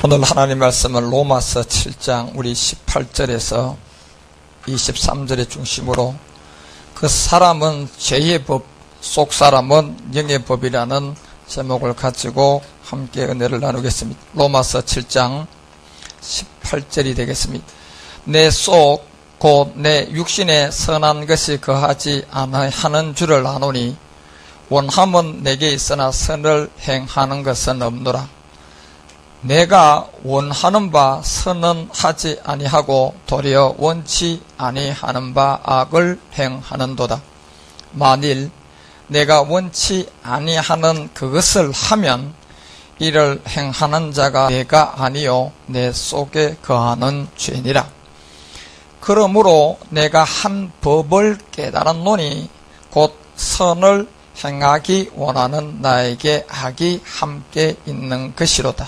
오늘 하나님 말씀은 로마서 7장 우리 18절에서 23절의 중심으로 그 사람은 죄의 법, 속 사람은 영의 법이라는 제목을 가지고 함께 은혜를 나누겠습니다. 로마서 7장 18절이 되겠습니다. 내 속 곧 내 육신에 선한 것이 거하지 아니하는 줄을 아노니 원함은 내게 있으나 선을 행하는 것은 없노라. 내가 원하는 바 선은 하지 아니하고 도리어 원치 아니하는 바 악을 행하는도다. 만일 내가 원치 아니하는 그것을 하면 이를 행하는 자가 내가 아니요 내 속에 거하는 죄니라. 그러므로 내가 한 법을 깨달았노니 곧 선을 행하기 원하는 나에게 악이 함께 있는 것이로다.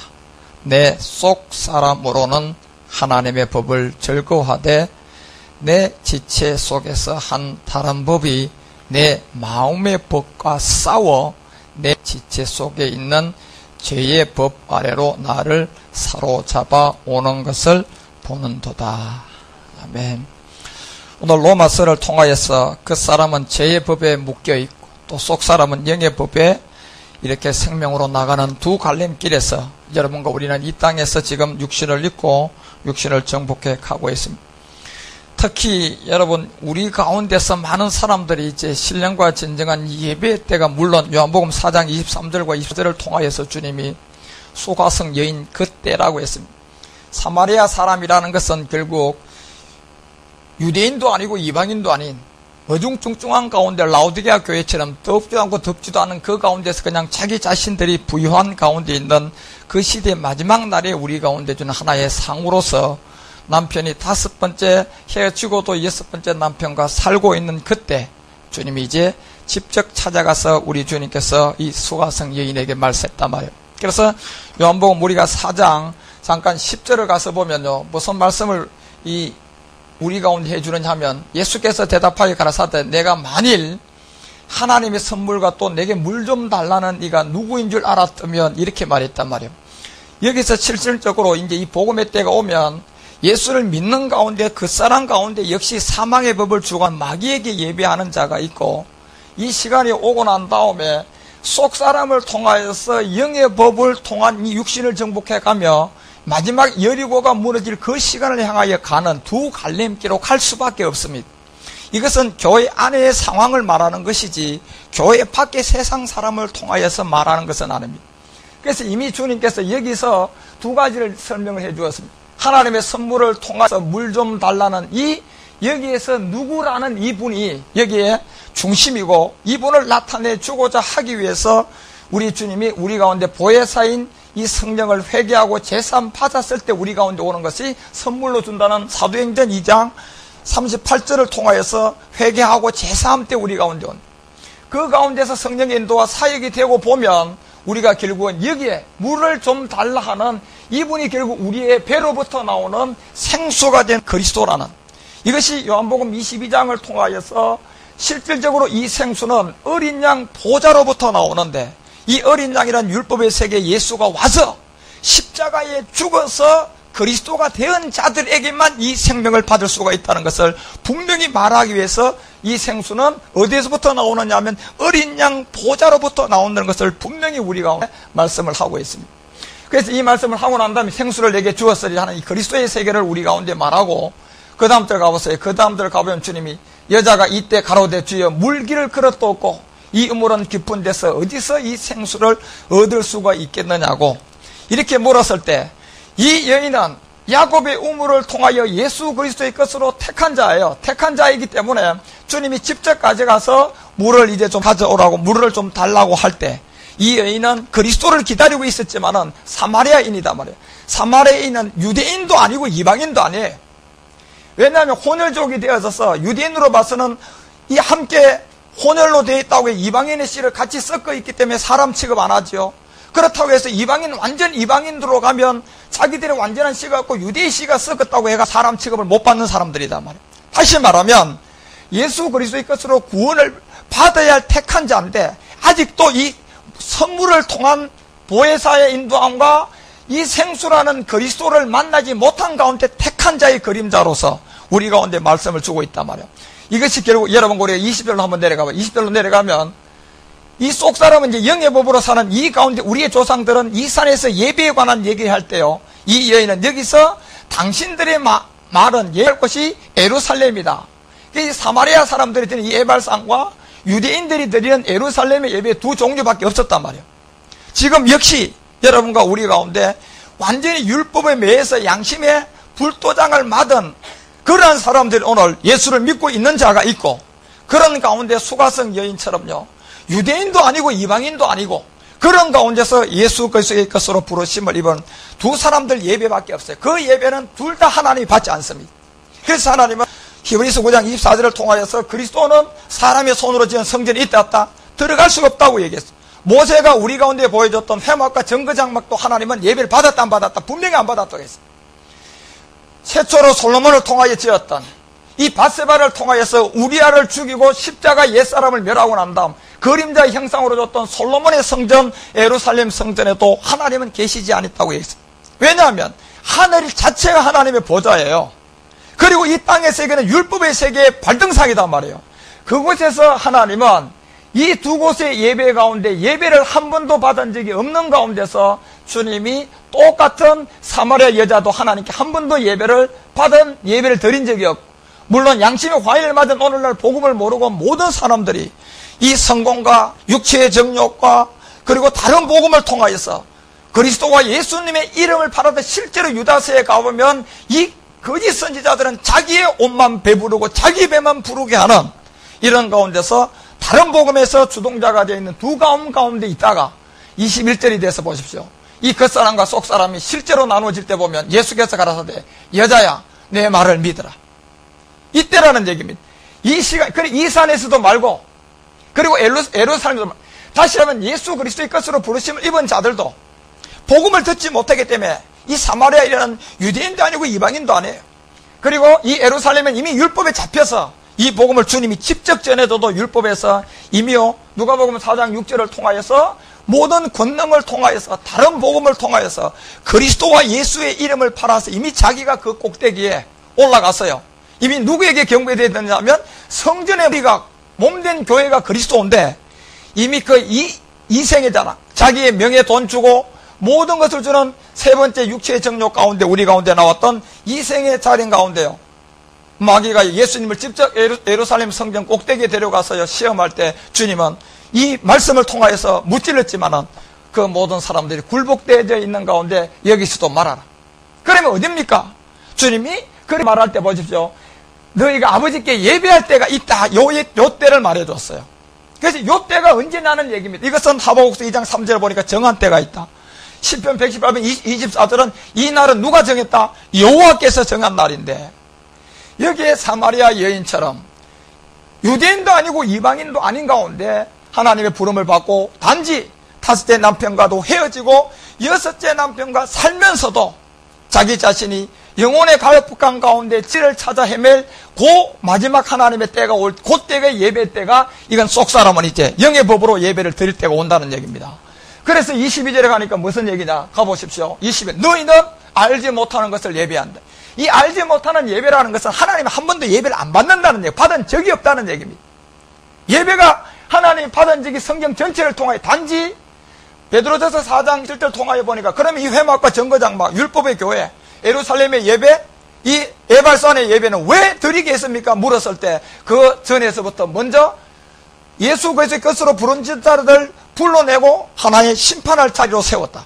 내 속 사람으로는 하나님의 법을 즐거워하되 내 지체 속에서 한 다른 법이 내 마음의 법과 싸워 내 지체 속에 있는 죄의 법 아래로 나를 사로잡아 오는 것을 보는도다. 아멘. 오늘 로마서를 통하여서 그 사람은 죄의 법에 묶여있고 또 속 사람은 영의 법에 이렇게 생명으로 나가는 두 갈림길에서 여러분과 우리는 이 땅에서 지금 육신을 입고 육신을 정복해 가고 있습니다. 특히 여러분 우리 가운데서 많은 사람들이 이제 신령과 진정한 예배 때가 물론 요한복음 4장 23절과 24절을 통하여서 주님이 소가성 여인 그때라고 했습니다. 사마리아 사람이라는 것은 결국 유대인도 아니고 이방인도 아닌 어중충충한 가운데 라오디게아 교회처럼 덥지도 않고 덥지도 않은 그 가운데서 그냥 자기 자신들이 부유한 가운데 있는 그 시대의 마지막 날에 우리 가운데 주는 하나의 상으로서 남편이 5번째 헤어지고도 6번째 남편과 살고 있는 그때 주님이 이제 직접 찾아가서 우리 주님께서 이 수가성 여인에게 말씀했단 말이에요. 그래서 요한복음 우리가 4장 잠깐 10절을 가서 보면요, 무슨 말씀을 우리 가운데 해주느냐 하면 예수께서 대답하여 가라사대 내가 만일 하나님의 선물과 또 내게 물 좀 달라는 이가 누구인 줄 알았다면 이렇게 말했단 말이에요. 여기서 실질적으로 이제 이 복음의 때가 오면 예수를 믿는 가운데 그 사람 가운데 역시 사망의 법을 주관 마귀에게 예배하는 자가 있고 이 시간이 오고 난 다음에 속 사람을 통하여서 영의 법을 통한 이 육신을 정복해 가며 마지막 여리고가 무너질 그 시간을 향하여 가는 두 갈림길로 갈 수밖에 없습니다. 이것은 교회 안의 상황을 말하는 것이지 교회 밖의 세상 사람을 통하여서 말하는 것은 아닙니다. 그래서 이미 주님께서 여기서 두 가지를 설명을 해 주었습니다. 하나님의 선물을 통해서 물 좀 달라는 여기에서 누구라는 이분이 여기에 중심이고 이분을 나타내 주고자 하기 위해서 우리 주님이 우리 가운데 보혜사인 이 성령을 회개하고 제삼 받았을 때 우리 가운데 오는 것이 선물로 준다는 사도행전 2장 38절을 통하여서 회개하고 제삼 때 우리 가운데 온 그 가운데서 성령의 인도와 사역이 되고 보면 우리가 결국은 여기에 물을 좀 달라 하는 이분이 결국 우리의 배로부터 나오는 생수가 된 그리스도라는 이것이 요한복음 22장을 통하여서 실질적으로 이 생수는 어린 양 보좌로부터 나오는데 이 어린 양이란 율법의 세계에 예수가 와서 십자가에 죽어서 그리스도가 된 자들에게만 이 생명을 받을 수가 있다는 것을 분명히 말하기 위해서 이 생수는 어디에서부터 나오느냐 하면 어린 양 보좌로부터 나온다는 것을 분명히 우리가 말씀을 하고 있습니다. 그래서 이 말씀을 하고 난 다음에 생수를 내게 주었으리 하는 이 그리스도의 세계를 우리 가운데 말하고 그 다음 절 가보세요. 그 다음 절 가보면 주님이 여자가 이때 가로되 주여 물기를 그릇도 없고 이 우물은 깊은 데서 어디서 이 생수를 얻을 수가 있겠느냐고 이렇게 물었을 때 이 여인은 야곱의 우물을 통하여 예수 그리스도의 것으로 택한 자예요. 택한 자이기 때문에 주님이 직접 가져가서 물을 이제 좀 가져오라고 물을 좀 달라고 할 때 이 여인은 그리스도를 기다리고 있었지만은 사마리아인이다 말이에요. 사마리아인은 유대인도 아니고 이방인도 아니에요. 왜냐하면 혼혈족이 되어져서 유대인으로 봐서는 이 함께 혼혈로 되어 있다고 이방인의 씨를 같이 섞어 있기 때문에 사람 취급 안 하죠. 그렇다고 해서 완전 이방인으로 가면 자기들의 완전한 씨가 없고 유대의 씨가 섞었다고 해가 사람 취급을 못 받는 사람들이다 말이에요. 다시 말하면 예수 그리스도의 것으로 구원을 받아야 할 택한 자인데 아직도 이 선물을 통한 보혜사의 인도함과 이 생수라는 그리스도를 만나지 못한 가운데 택한 자의 그림자로서 우리 가운데 말씀을 주고 있단 말이에요. 이것이 결국 여러분 우리가 20절로 한번 내려가봐. 20절로 내려가면 이 속사람은 이제 영의 법으로 사는 이 가운데 우리의 조상들은 이 산에서 예배에 관한 얘기할 때요, 이 여인은 여기서 당신들의 말은 예배할 곳이 예루살렘이다. 이 사마리아 사람들이 드리는 이 예발상과 유대인들이 드리는 예루살렘의 예배 두 종류밖에 없었단 말이에요. 지금 역시 여러분과 우리 가운데 완전히 율법에 매여서 양심의 불도장을 맞은 그러한 사람들이 오늘 예수를 믿고 있는 자가 있고, 그런 가운데 수가성 여인처럼요, 유대인도 아니고 이방인도 아니고 그런 가운데서 예수 그리스도의 것으로 부르심을 입은 두 사람들 예배밖에 없어요. 그 예배는 둘 다 하나님이 받지 않습니다. 그래서 하나님은 히브리서 9장 24절을 통하여서 그리스도는 사람의 손으로 지은 성전이 있다 없다? 들어갈 수가 없다고 얘기했어요. 모세가 우리 가운데 보여줬던 회막과 정거장막도 하나님은 예배를 받았다 안 받았다? 분명히 안 받았다고 했어요. 최초로 솔로몬을 통하여 지었던 이 밧세바를 통하여서 우리아를 죽이고 십자가 옛사람을 멸하고 난 다음 그림자의 형상으로 줬던 솔로몬의 성전 예루살렘 성전에도 하나님은 계시지 않았다고 했어요. 왜냐하면 하늘 자체가 하나님의 보좌예요. 그리고 이 땅의 세계는 율법의 세계의 발등상이단 말이에요. 그곳에서 하나님은 이 두 곳의 예배 가운데 예배를 한 번도 받은 적이 없는 가운데서 주님이 똑같은 사마리아 여자도 하나님께 한 번도 예배를 드린 적이 없고, 물론 양심의 화인을 맞은 오늘날 복음을 모르고 모든 사람들이 이 성공과 육체의 정욕과 그리고 다른 복음을 통하여서 그리스도와 예수님의 이름을 팔아도 실제로 유다서에 가보면 이 거짓 선지자들은 자기의 옷만 배부르고 자기 배만 부르게 하는 이런 가운데서 다른 복음에서 주동자가 되어 있는 두 가운데 있다가 21절이 돼서 보십시오. 이 겉사람과 속사람이 실제로 나누어질 때 보면 예수께서 가라사대 여자야 내 말을 믿으라. 이때라는 얘기입니다. 이 시간, 이 산에서도 말고, 그리고 예루살렘에도 말고, 다시 하면 예수 그리스도의 것으로 부르심을 입은 자들도 복음을 듣지 못하기 때문에 이 사마리아인은 유대인도 아니고 이방인도 아니에요. 그리고 이 예루살렘은 이미 율법에 잡혀서 이 복음을 주님이 직접 전해줘도 율법에서 이미요, 누가복음 4장 6절을 통하여서 모든 권능을 통하여서 다른 복음을 통하여서 그리스도와 예수의 이름을 팔아서 이미 자기가 그 꼭대기에 올라갔어요. 이미 누구에게 경배되어야 되냐면 성전의 우리가 몸된 교회가 그리스도인데 이미 그 이생이잖아. 자기의 명예 돈 주고 모든 것을 주는 세 번째 육체의 정욕 가운데 우리 가운데 나왔던 이생의 자린 가운데요, 마귀가 예수님을 직접 예루살렘 성전 꼭대기에 데려가서요 시험할 때 주님은 이 말씀을 통하여서 무찔렀지만은 그 모든 사람들이 굴복되어 있는 가운데 여기서도 말하라. 그러면 어딥니까? 주님이 그렇게 말할 때 보십시오. 너희가 아버지께 예배할 때가 있다. 요 때를 말해줬어요. 그래서 요 때가 언제 나는 얘기입니다. 이것은 하박국서 2장 3절을 보니까 정한 때가 있다. 시편 118편 24절은 이 날은 누가 정했다? 여호와께서 정한 날인데, 여기에 사마리아 여인처럼 유대인도 아니고 이방인도 아닌 가운데 하나님의 부름을 받고 단지 5째 남편과도 헤어지고 6째 남편과 살면서도 자기 자신이 영혼의 가역북한 가운데 찌를 찾아 헤맬 그 마지막 하나님의 때가 올, 그 때가 예배 때가, 이건 속사람은 이제 영의 법으로 예배를 드릴 때가 온다는 얘기입니다. 그래서 22절에 가니까 무슨 얘기냐? 가보십시오. 20절. 너희는 알지 못하는 것을 예배한다. 이 알지 못하는 예배라는 것은 하나님이 한 번도 예배를 안 받는다는 얘기, 받은 적이 없다는 얘기입니다. 예배가 하나님이 받은 적이 성경 전체를 통하여 단지 베드로전서 4장 1절 통하여 보니까, 그러면 이 회막과 정거장막, 율법의 교회, 예루살렘의 예배, 이 예발산의 예배는 왜 드리게 했습니까? 물었을 때 그 전에서부터 먼저 예수 그리스도의 것으로 부른 자들을 불러내고 하나의 심판할 자리로 세웠다.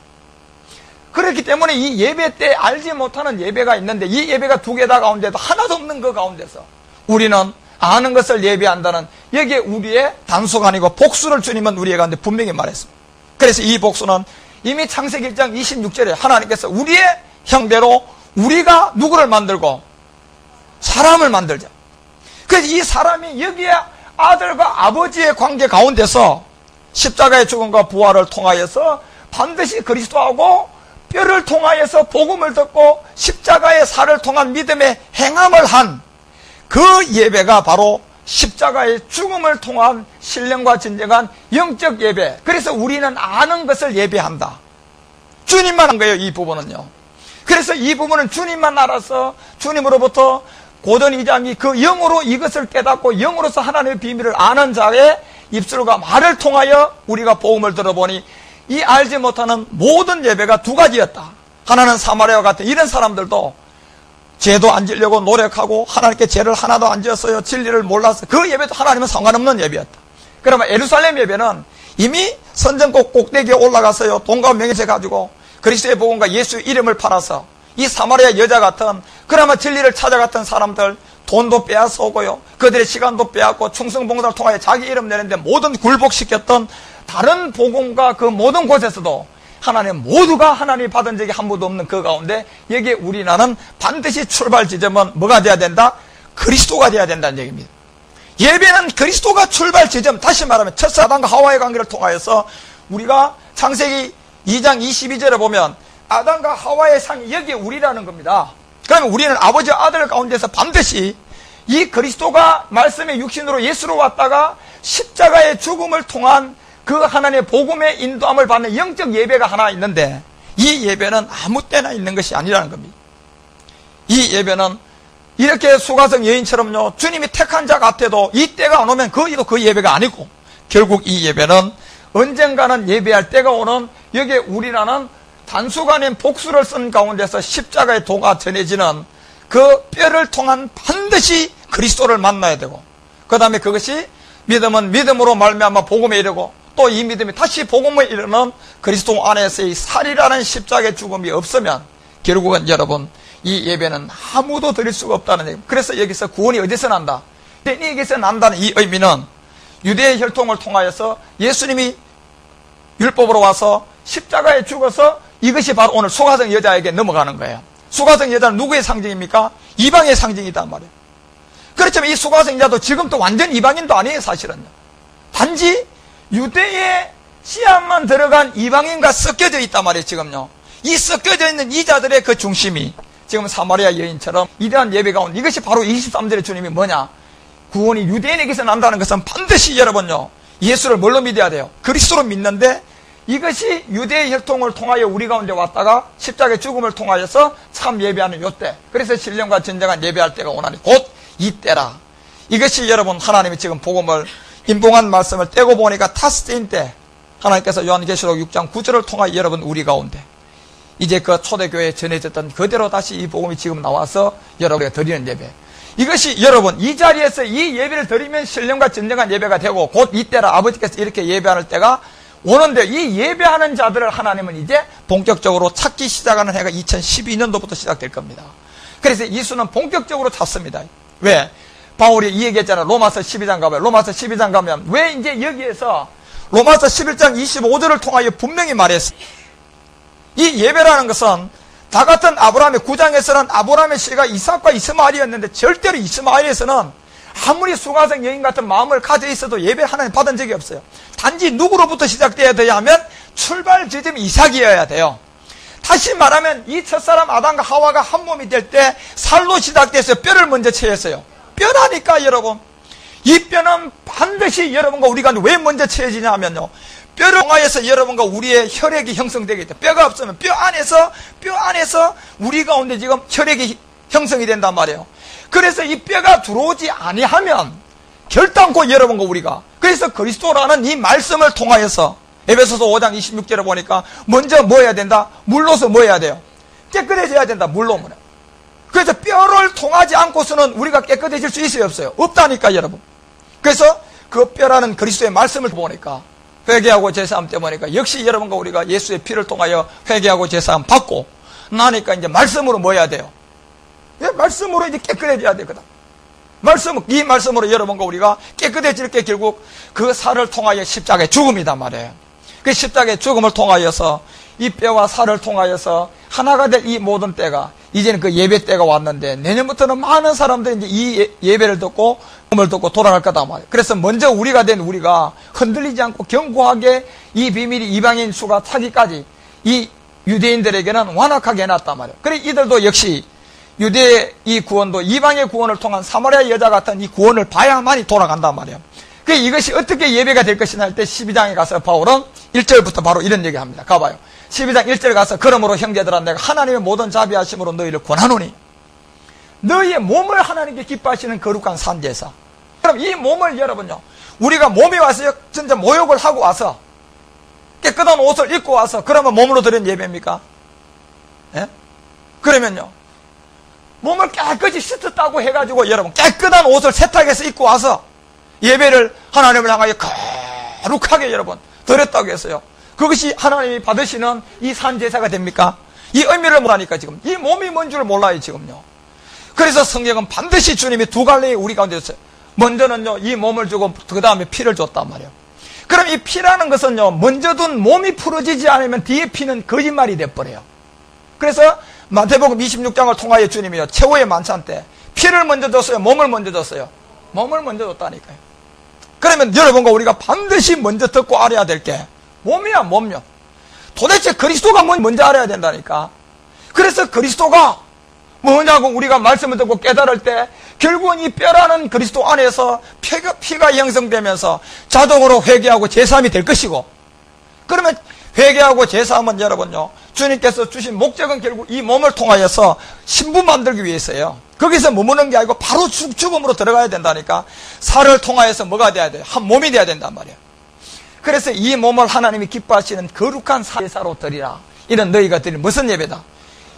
그렇기 때문에 이 예배 때 알지 못하는 예배가 있는데, 이 예배가 두 개다 가운데도 하나도 없는 그 가운데서 우리는 아는 것을 예배한다는, 여기에 우리의 단수가 아니고 복수를 주님은 우리의 가운데 분명히 말했습니다. 그래서 이 복수는 이미 창세기 1장 26절에 하나님께서 우리의 형대로 우리가 누구를 만들고 사람을 만들자. 그래서 이 사람이 여기에 아들과 아버지의 관계 가운데서 십자가의 죽음과 부활을 통하여서 반드시 그리스도하고 뼈를 통하여서 복음을 듣고 십자가의 살을 통한 믿음의 행함을 한 그 예배가 바로 십자가의 죽음을 통한 신령과 진정한 영적 예배. 그래서 우리는 아는 것을 예배한다. 주님만 한 거예요, 이 부분은요. 그래서 이 부분은 주님만 알아서 주님으로부터 고든 이장이 그 영으로 이것을 깨닫고 영으로서 하나님의 비밀을 아는 자의 입술과 말을 통하여 우리가 복음을 들어보니 이 알지 못하는 모든 예배가 두 가지였다. 하나는 사마리아와 같은 이런 사람들도 죄도 안 지려고 노력하고 하나님께 죄를 하나도 안 지었어요. 진리를 몰라서 그 예배도 하나님은 상관없는 예배였다. 그러면 예루살렘 예배는 이미 선전국 꼭대기에 올라가서요, 돈과 명예를 가지고 그리스도의 복음과 예수의 이름을 팔아서 이 사마리아 여자 같은 그나마 진리를 찾아갔던 사람들 돈도 빼앗아오고요, 그들의 시간도 빼앗고 충성봉사를 통하여 자기 이름 내는데 모든 굴복시켰던 다른 복음과 그 모든 곳에서도 하나님 모두가 하나님이 받은 적이 한 번도 없는 그 가운데 여기에 우리나라는 반드시 출발 지점은 뭐가 돼야 된다? 그리스도가 돼야 된다는 얘기입니다. 예배는 그리스도가 출발 지점, 다시 말하면 첫사단과 하와의 관계를 통하여서 우리가 창세기 2장 22절에 보면 아담과 하와의 상이 여기에 우리라는 겁니다. 그러면 우리는 아버지 아들 가운데서 반드시 이 그리스도가 말씀의 육신으로 예수로 왔다가 십자가의 죽음을 통한 그 하나님의 복음의 인도함을 받는 영적 예배가 하나 있는데 이 예배는 아무 때나 있는 것이 아니라는 겁니다. 이 예배는 이렇게 수가성 여인처럼요, 주님이 택한 자 같아도 이 때가 안 오면 그 예배가 아니고 결국 이 예배는 언젠가는 예배할 때가 오는 여기에 우리라는 단수가 아닌 복수를 쓴 가운데서 십자가의 도가 전해지는 그 뼈를 통한 반드시 그리스도를 만나야 되고 그 다음에 그것이 믿음은 믿음으로 말미암아 복음에 이르고 또 이 믿음이 다시 복음에 이르는 그리스도 안에서의 살이라는 십자가의 죽음이 없으면 결국은 여러분 이 예배는 아무도 드릴 수가 없다는 얘기. 그래서 여기서 구원이 어디서 난다? 유대인에게서 난다는 이 의미는 유대의 혈통을 통하여서 예수님이 율법으로 와서 십자가에 죽어서 이것이 바로 오늘 수가성 여자에게 넘어가는 거예요. 수가성 여자는 누구의 상징입니까? 이방의 상징이단 말이에요. 그렇지만 이 수가성 여자도 지금 또 완전 이방인도 아니에요, 사실은요. 단지 유대의 씨앗만 들어간 이방인과 섞여져 있단 말이에요, 지금요. 이 섞여져 있는 이자들의 그 중심이 지금 사마리아 여인처럼 이러한 예배 가운데 이것이 바로 23절의 주님이 뭐냐? 구원이 유대인에게서 난다는 것은 반드시 여러분요, 예수를 뭘로 믿어야 돼요? 그리스도로 믿는데 이것이 유대의 혈통을 통하여 우리 가운데 왔다가 십자가의 죽음을 통하여서 참 예배하는 요때, 그래서 신령과 진정한 예배할 때가 오나니 곧 이때라. 이것이 여러분 하나님이 지금 복음을 인봉한 말씀을 떼고 보니까 타스테인 때 하나님께서 요한계시록 6장 9절을 통하여 여러분 우리 가운데 이제 그 초대교회에 전해졌던 그대로 다시 이 복음이 지금 나와서 여러분에게 드리는 예배, 이것이 여러분 이 자리에서 이 예배를 드리면 신령과 진정한 예배가 되고 곧 이때라. 아버지께서 이렇게 예배하는 때가 오는데 이 예배하는 자들을 하나님은 이제 본격적으로 찾기 시작하는 해가 2012년도부터 시작될 겁니다. 그래서 이수는 본격적으로 찾습니다. 왜? 바울이 이 얘기했잖아요. 로마서 12장 가면, 로마서 12장 가면 왜 이제 여기에서 로마서 11장 25절을 통하여 분명히 말했어요. 이 예배라는 것은 다 같은 아브라함의 9장에서는 아브라함의 씨가 이삭과 이스마엘이었는데 절대로 이스마엘에서는 아무리 수가성 여인 같은 마음을 가져 있어도 예배 하나님 받은 적이 없어야 단지 누구로부터 시작되어야 되냐 하면 출발 지점이 이삭이어야 돼요. 다시 말하면 이 첫사람 아담과 하와가 한 몸이 될 때 살로 시작돼서 뼈를 먼저 채였어요. 뼈라니까 여러분. 이 뼈는 반드시 여러분과 우리가 왜 먼저 채여지냐 하면요, 뼈를 통하여서 여러분과 우리의 혈액이 형성되게 돼. 뼈가 없으면 뼈 안에서 우리 가운데 지금 혈액이 형성이 된단 말이에요. 그래서 이 뼈가 들어오지 아니하면 결단코 여러분과 우리가, 그래서 그리스도라는 이 말씀을 통하여서 에베소서 5장 26절에 보니까 먼저 뭐 해야 된다? 물로서 뭐 해야 돼요? 깨끗해져야 된다. 물로. 그래서 뼈를 통하지 않고서는 우리가 깨끗해질 수 있어요, 없어요? 없다니까 여러분. 그래서 그 뼈라는 그리스도의 말씀을 보니까 회개하고 제사함 때 보니까 역시 여러분과 우리가 예수의 피를 통하여 회개하고 제사함 받고 나니까 이제 말씀으로 뭐 해야 돼요? 말씀으로 이제 깨끗해져야 되거든. 이 말씀으로 여러분과 우리가 깨끗해질 게 결국 그 살을 통하여 십자가의 죽음이단 말이에요. 그 십자가의 죽음을 통하여서 이 뼈와 살을 통하여서 하나가 될 이 모든 때가 이제는 그 예배 때가 왔는데 내년부터는 많은 사람들이 이제 이 예배를 듣고 음을 듣고 돌아갈 거다 말이에요. 그래서 먼저 우리가 된 우리가 흔들리지 않고 견고하게 이 비밀이 이방인 수가 차기까지 이 유대인들에게는 완악하게 해놨단 말이에요. 그래 이들도 역시 유대의 이 구원도 이방의 구원을 통한 사마리아 여자 같은 이 구원을 봐야만이 돌아간단 말이에요. 이것이 어떻게 예배가 될 것이냐 할 때 12장에 가서 바울은 1절부터 바로 이런 얘기합니다. 가봐요. 12장 1절에 가서 그러므로 형제들아 내가 하나님의 모든 자비하심으로 너희를 권하노니 너희의 몸을 하나님께 기뻐하시는 거룩한 산제사. 그럼 이 몸을 여러분요, 우리가 몸에 와서 진짜 모욕을 하고 와서 깨끗한 옷을 입고 와서 그러면 몸으로 드린 예배입니까? 예? 그러면요, 몸을 깨끗이 씻었다고 해가지고 여러분 깨끗한 옷을 세탁해서 입고 와서 예배를 하나님을 향하여 거룩하게 여러분 드렸다고 했어요. 그것이 하나님이 받으시는 이 산제사가 됩니까? 이 의미를 모르니까 지금 이 몸이 뭔 줄 몰라요 지금요. 그래서 성경은 반드시 주님이 두 갈래에 우리 가운데 있어요. 먼저는요 이 몸을 주고 그 다음에 피를 줬단 말이에요. 그럼 이 피라는 것은요 먼저 둔 몸이 풀어지지 않으면 뒤에 피는 거짓말이 돼버려요. 그래서 마태복음 26장을 통하여 주님이요 최후의 만찬 때 피를 먼저 줬어요, 몸을 먼저 줬어요? 몸을 먼저 줬다니까요. 그러면 여러분과 우리가 반드시 먼저 듣고 알아야 될 게 몸이야 몸요. 도대체 그리스도가 뭔지 알아야 된다니까. 그래서 그리스도가 뭐냐고 우리가 말씀을 듣고 깨달을 때 결국은 이 뼈라는 그리스도 안에서 피가 형성되면서 자동으로 회개하고 제사함이 될 것이고, 그러면 회개하고 제사함은 여러분요 주님께서 주신 목적은 결국 이 몸을 통하여서 신부 만들기 위해서예요. 거기서 머무는 게 아니고 바로 죽음으로 들어가야 된다니까. 살을 통하여서 뭐가 돼야 돼요? 한 몸이 돼야 된단 말이에요. 그래서 이 몸을 하나님이 기뻐하시는 거룩한 제사로 드리라. 이런 너희가 드린 무슨 예배다?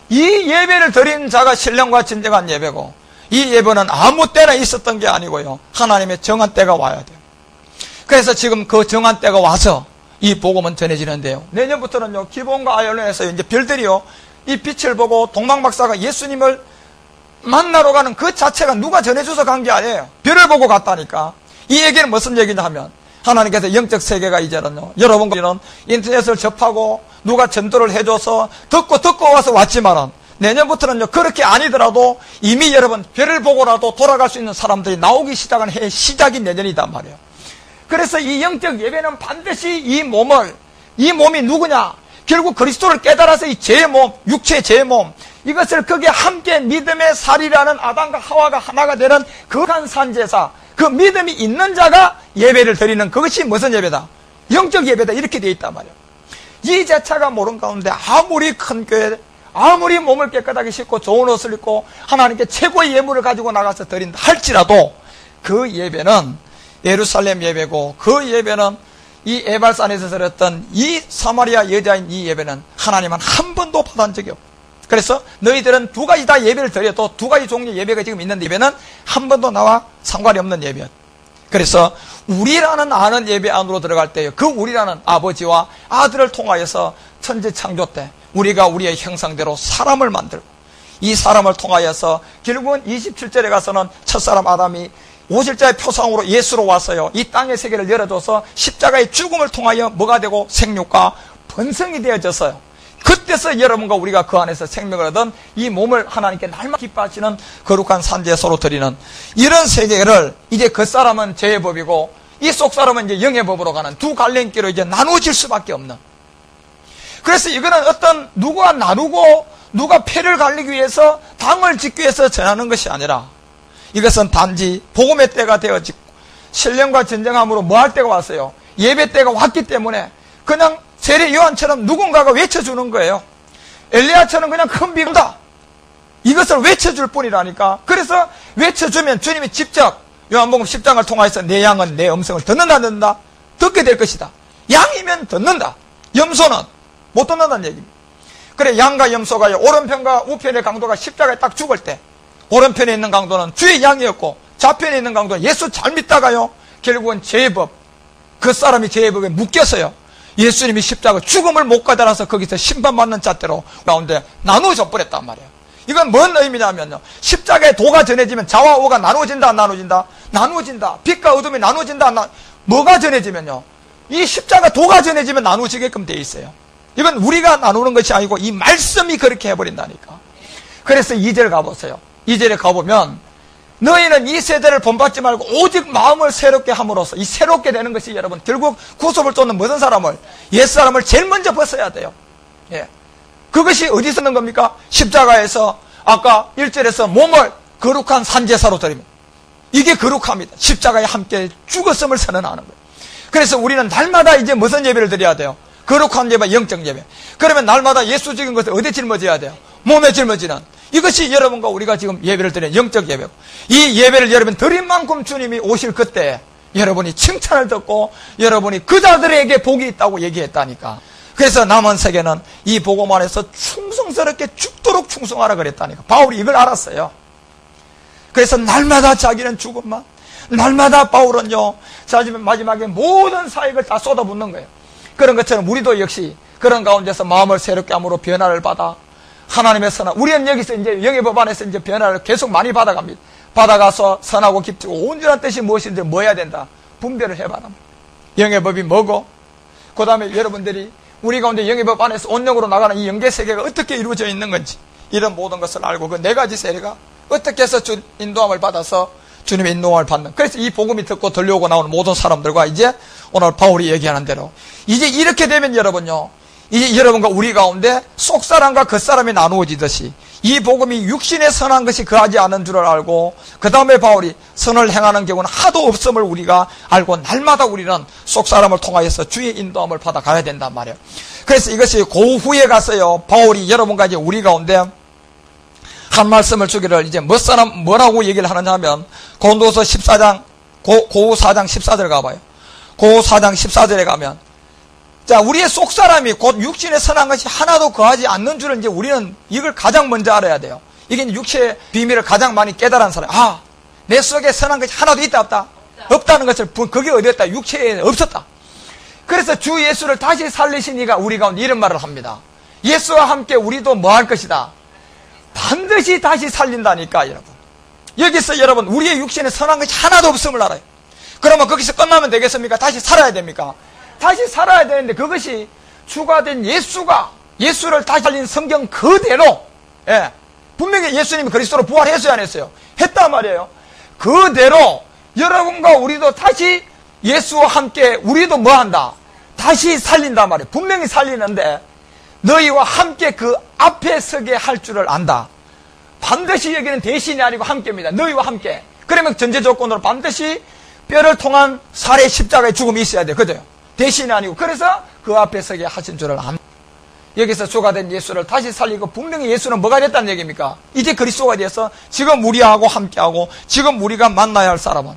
이 예배를 드린 자가 신령과 진정한 예배고, 이 예배는 아무 때나 있었던 게 아니고요 하나님의 정한 때가 와야 돼요. 그래서 지금 그 정한 때가 와서 이 복음은 전해지는데요, 내년부터는요 기본과 아이언에서 이제 별들이요 이 빛을 보고 동방박사가 예수님을 만나러 가는 그 자체가 누가 전해줘서 간 게 아니에요. 별을 보고 갔다니까. 이 얘기는 무슨 얘기냐 하면 하나님께서 영적 세계가 이제는요 여러분과 인터넷을 접하고 누가 전도를 해줘서 듣고 와서 왔지만은 내년부터는요 그렇게 아니더라도 이미 여러분 별을 보고라도 돌아갈 수 있는 사람들이 나오기 시작한 해의 시작이 내년이단 말이에요. 그래서 이 영적 예배는 반드시 이 몸이 누구냐? 결국 그리스도를 깨달아서 이 죄의 몸, 육체의 죄의 몸, 이것을 거기에 함께 믿음의 살이라는 아담과 하와가 하나가 되는 거룩한 산제사, 그 믿음이 있는 자가 예배를 드리는 그것이 무슨 예배다? 영적 예배다. 이렇게 되어 있단 말이에요. 이 자체가 모른 가운데 아무리 큰 교회, 아무리 몸을 깨끗하게 씻고 좋은 옷을 입고 하나님께 최고의 예물을 가지고 나가서 드린다 할지라도 그 예배는 예루살렘 예배고, 그 예배는 이 에발산에서 드렸던 이 사마리아 여자인 이 예배는 하나님은 한 번도 받은 적이 없고, 그래서 너희들은 두 가지 다 예배를 드려도 두 가지 종류의 예배가 지금 있는데 예배는 한 번도 나와 상관이 없는 예배였. 그래서 우리라는 아는 예배 안으로 들어갈 때요 그 우리라는 아버지와 아들을 통하여서 천지 창조 때 우리가 우리의 형상대로 사람을 만들고, 이 사람을 통하여서 결국은 27절에 가서는 첫사람 아담이 오실자의 표상으로 예수로 왔어요. 이 땅의 세계를 열어줘서 십자가의 죽음을 통하여 뭐가 되고 생육과 번성이 되어졌어요. 그때서 여러분과 우리가 그 안에서 생명을 얻은 이 몸을 하나님께 날마다 기뻐하시는 거룩한 산제사로 드리는 이런 세계를 이제 겉사람은 죄의 법이고 이 속사람은 이제 영의 법으로 가는 두 갈림길로 이제 나누어질 수밖에 없는. 그래서 이거는 어떤 누가 나누고 누가 패를 갈리기 위해서 당을 짓기 위해서 전하는 것이 아니라 이것은 단지 복음의 때가 되어지고 신령과 진정함으로 뭐 할 때가 왔어요? 예배 때가 왔기 때문에 그냥 세례 요한처럼 누군가가 외쳐주는 거예요. 엘리야처럼 그냥 큰 비가 온다. 이것을 외쳐줄 뿐이라니까. 그래서 외쳐주면 주님이 직접 요한복음 10장을 통해서 내 양은 내 음성을 듣는다 안 듣는다? 듣게 될 것이다. 양이면 듣는다. 염소는 못 듣는다는 얘기입니다. 그래 양과 염소가 오른편과 우편의 강도가 십자가에 딱 죽을 때 오른편에 있는 강도는 주의 양이었고 좌편에 있는 강도는 예수 잘 믿다가요 결국은 죄의 법, 그 사람이 죄의 법에 묶였어요. 예수님이 십자가 죽음을 못 가달아서 거기서 심판받는 잣대로 가운데 나누어져 버렸단 말이에요. 이건 뭔 의미냐면요 십자가의 도가 전해지면 자와 우가 나누어진다 안 나누어진다? 나누어진다. 빛과 어둠이 나누어진다 안 뭐가 전해지면요 이 십자가 도가 전해지면 나누어지게끔 돼 있어요. 이건 우리가 나누는 것이 아니고 이 말씀이 그렇게 해버린다니까. 그래서 2절 가보세요. 2절에 가보면 너희는 이 세대를 본받지 말고 오직 마음을 새롭게 함으로써, 이 새롭게 되는 것이 여러분 결국 구속을 쫓는 무슨 사람을? 옛사람을 제일 먼저 벗어야 돼요. 예. 그것이 어디서 는 겁니까? 십자가에서 아까 1절에서 몸을 거룩한 산제사로 드립니다. 이게 거룩합니다. 십자가에 함께 죽었음을 선언하는 거예요. 그래서 우리는 날마다 이제 무슨 예배를 드려야 돼요? 거룩한 예배, 영적 예배. 그러면 날마다 예수 적인 것을 어디에 짊어져야 돼요? 몸에 짊어지는. 이것이 여러분과 우리가 지금 예배를 드리는 영적 예배고, 이 예배를 여러분 드린 만큼 주님이 오실 그때 여러분이 칭찬을 듣고 여러분이 그 자들에게 복이 있다고 얘기했다니까. 그래서 남은 세계는 이 복음 안에서 충성스럽게 죽도록 충성하라 그랬다니까. 바울이 이걸 알았어요. 그래서 날마다 자기는 죽음만, 날마다 바울은요, 마지막에 모든 사역을 다 쏟아붓는 거예요. 그런 것처럼 우리도 역시 그런 가운데서 마음을 새롭게 함으로 변화를 받아 하나님의 선한, 우리는 여기서 이제 영의 안에서 이제 변화를 계속 많이 받아갑니다. 받아가서 선하고 깊고 온전한 뜻이 무엇인지 뭐 해야 된다? 분별을 해봐라. 영의 법이 뭐고, 그 다음에 여러분들이 우리 가운데 영의 법 안에서 온영으로 나가는 이 영계 세계가 어떻게 이루어져 있는 건지, 이런 모든 것을 알고 그 네 가지 세례가 어떻게 해서 인도함을 받아서 주님의 인도함을 받는, 그래서 이 복음이 듣고 들려오고 나오는 모든 사람들과 이제 오늘 바울이 얘기하는 대로 이제 이렇게 되면 여러분요, 이제 여러분과 우리 가운데 속사람과 겉사람이 나누어지듯이 이 복음이 육신에 선한 것이 거하지 않은 줄을 알고, 그 다음에 바울이 선을 행하는 경우는 하도 없음을 우리가 알고 날마다 우리는 속사람을 통하여서 주의 인도함을 받아가야 된단 말이에요. 그래서 이것이 그 후에 가서요, 바울이 여러분과 이제 우리 가운데 한 말씀을 주기를 이제 뭐라고 얘기를 하느냐 하면, 고린도서 14장, 고 4장 14절 가봐요. 고 4장 14절에 가면, 자, 우리의 속사람이 곧 육신에 선한 것이 하나도 거하지 않는 줄을 이제 우리는 이걸 가장 먼저 알아야 돼요. 이게 육체의 비밀을 가장 많이 깨달은 사람. 아, 내 속에 선한 것이 하나도 있다, 없다? 없다는 것을, 그게 어디였다? 육체에 없었다. 그래서 주 예수를 다시 살리신 이가 우리 가운데 이런 말을 합니다. 예수와 함께 우리도 뭐 할 것이다? 반드시 다시 살린다니까, 여러분. 여기서 여러분, 우리의 육신에 선한 것이 하나도 없음을 알아요. 그러면 거기서 끝나면 되겠습니까? 다시 살아야 됩니까? 다시 살아야 되는데, 그것이 주가 된 예수를 다시 살린 성경 그대로, 예, 분명히 예수님이 그리스도로 부활했어요, 안 했어요? 했단 말이에요. 그대로 여러분과 우리도 다시 예수와 함께 우리도 뭐 한다? 다시 살린단 말이에요. 분명히 살리는데 너희와 함께 그 앞에 서게 할 줄을 안다. 반드시 여기는 대신이 아니고 함께입니다. 너희와 함께. 그러면 전제 조건으로 반드시 뼈를 통한 살해 십자가의 죽음이 있어야 돼요. 그죠? 대신이 아니고. 그래서 그 앞에 서게 하신 줄을 안다. 여기서 주가 된 예수를 다시 살리고, 분명히 예수는 뭐가 됐다는 얘기입니까? 이제 그리스도가 되어서 지금 우리하고 함께하고 지금 우리가 만나야 할 사람은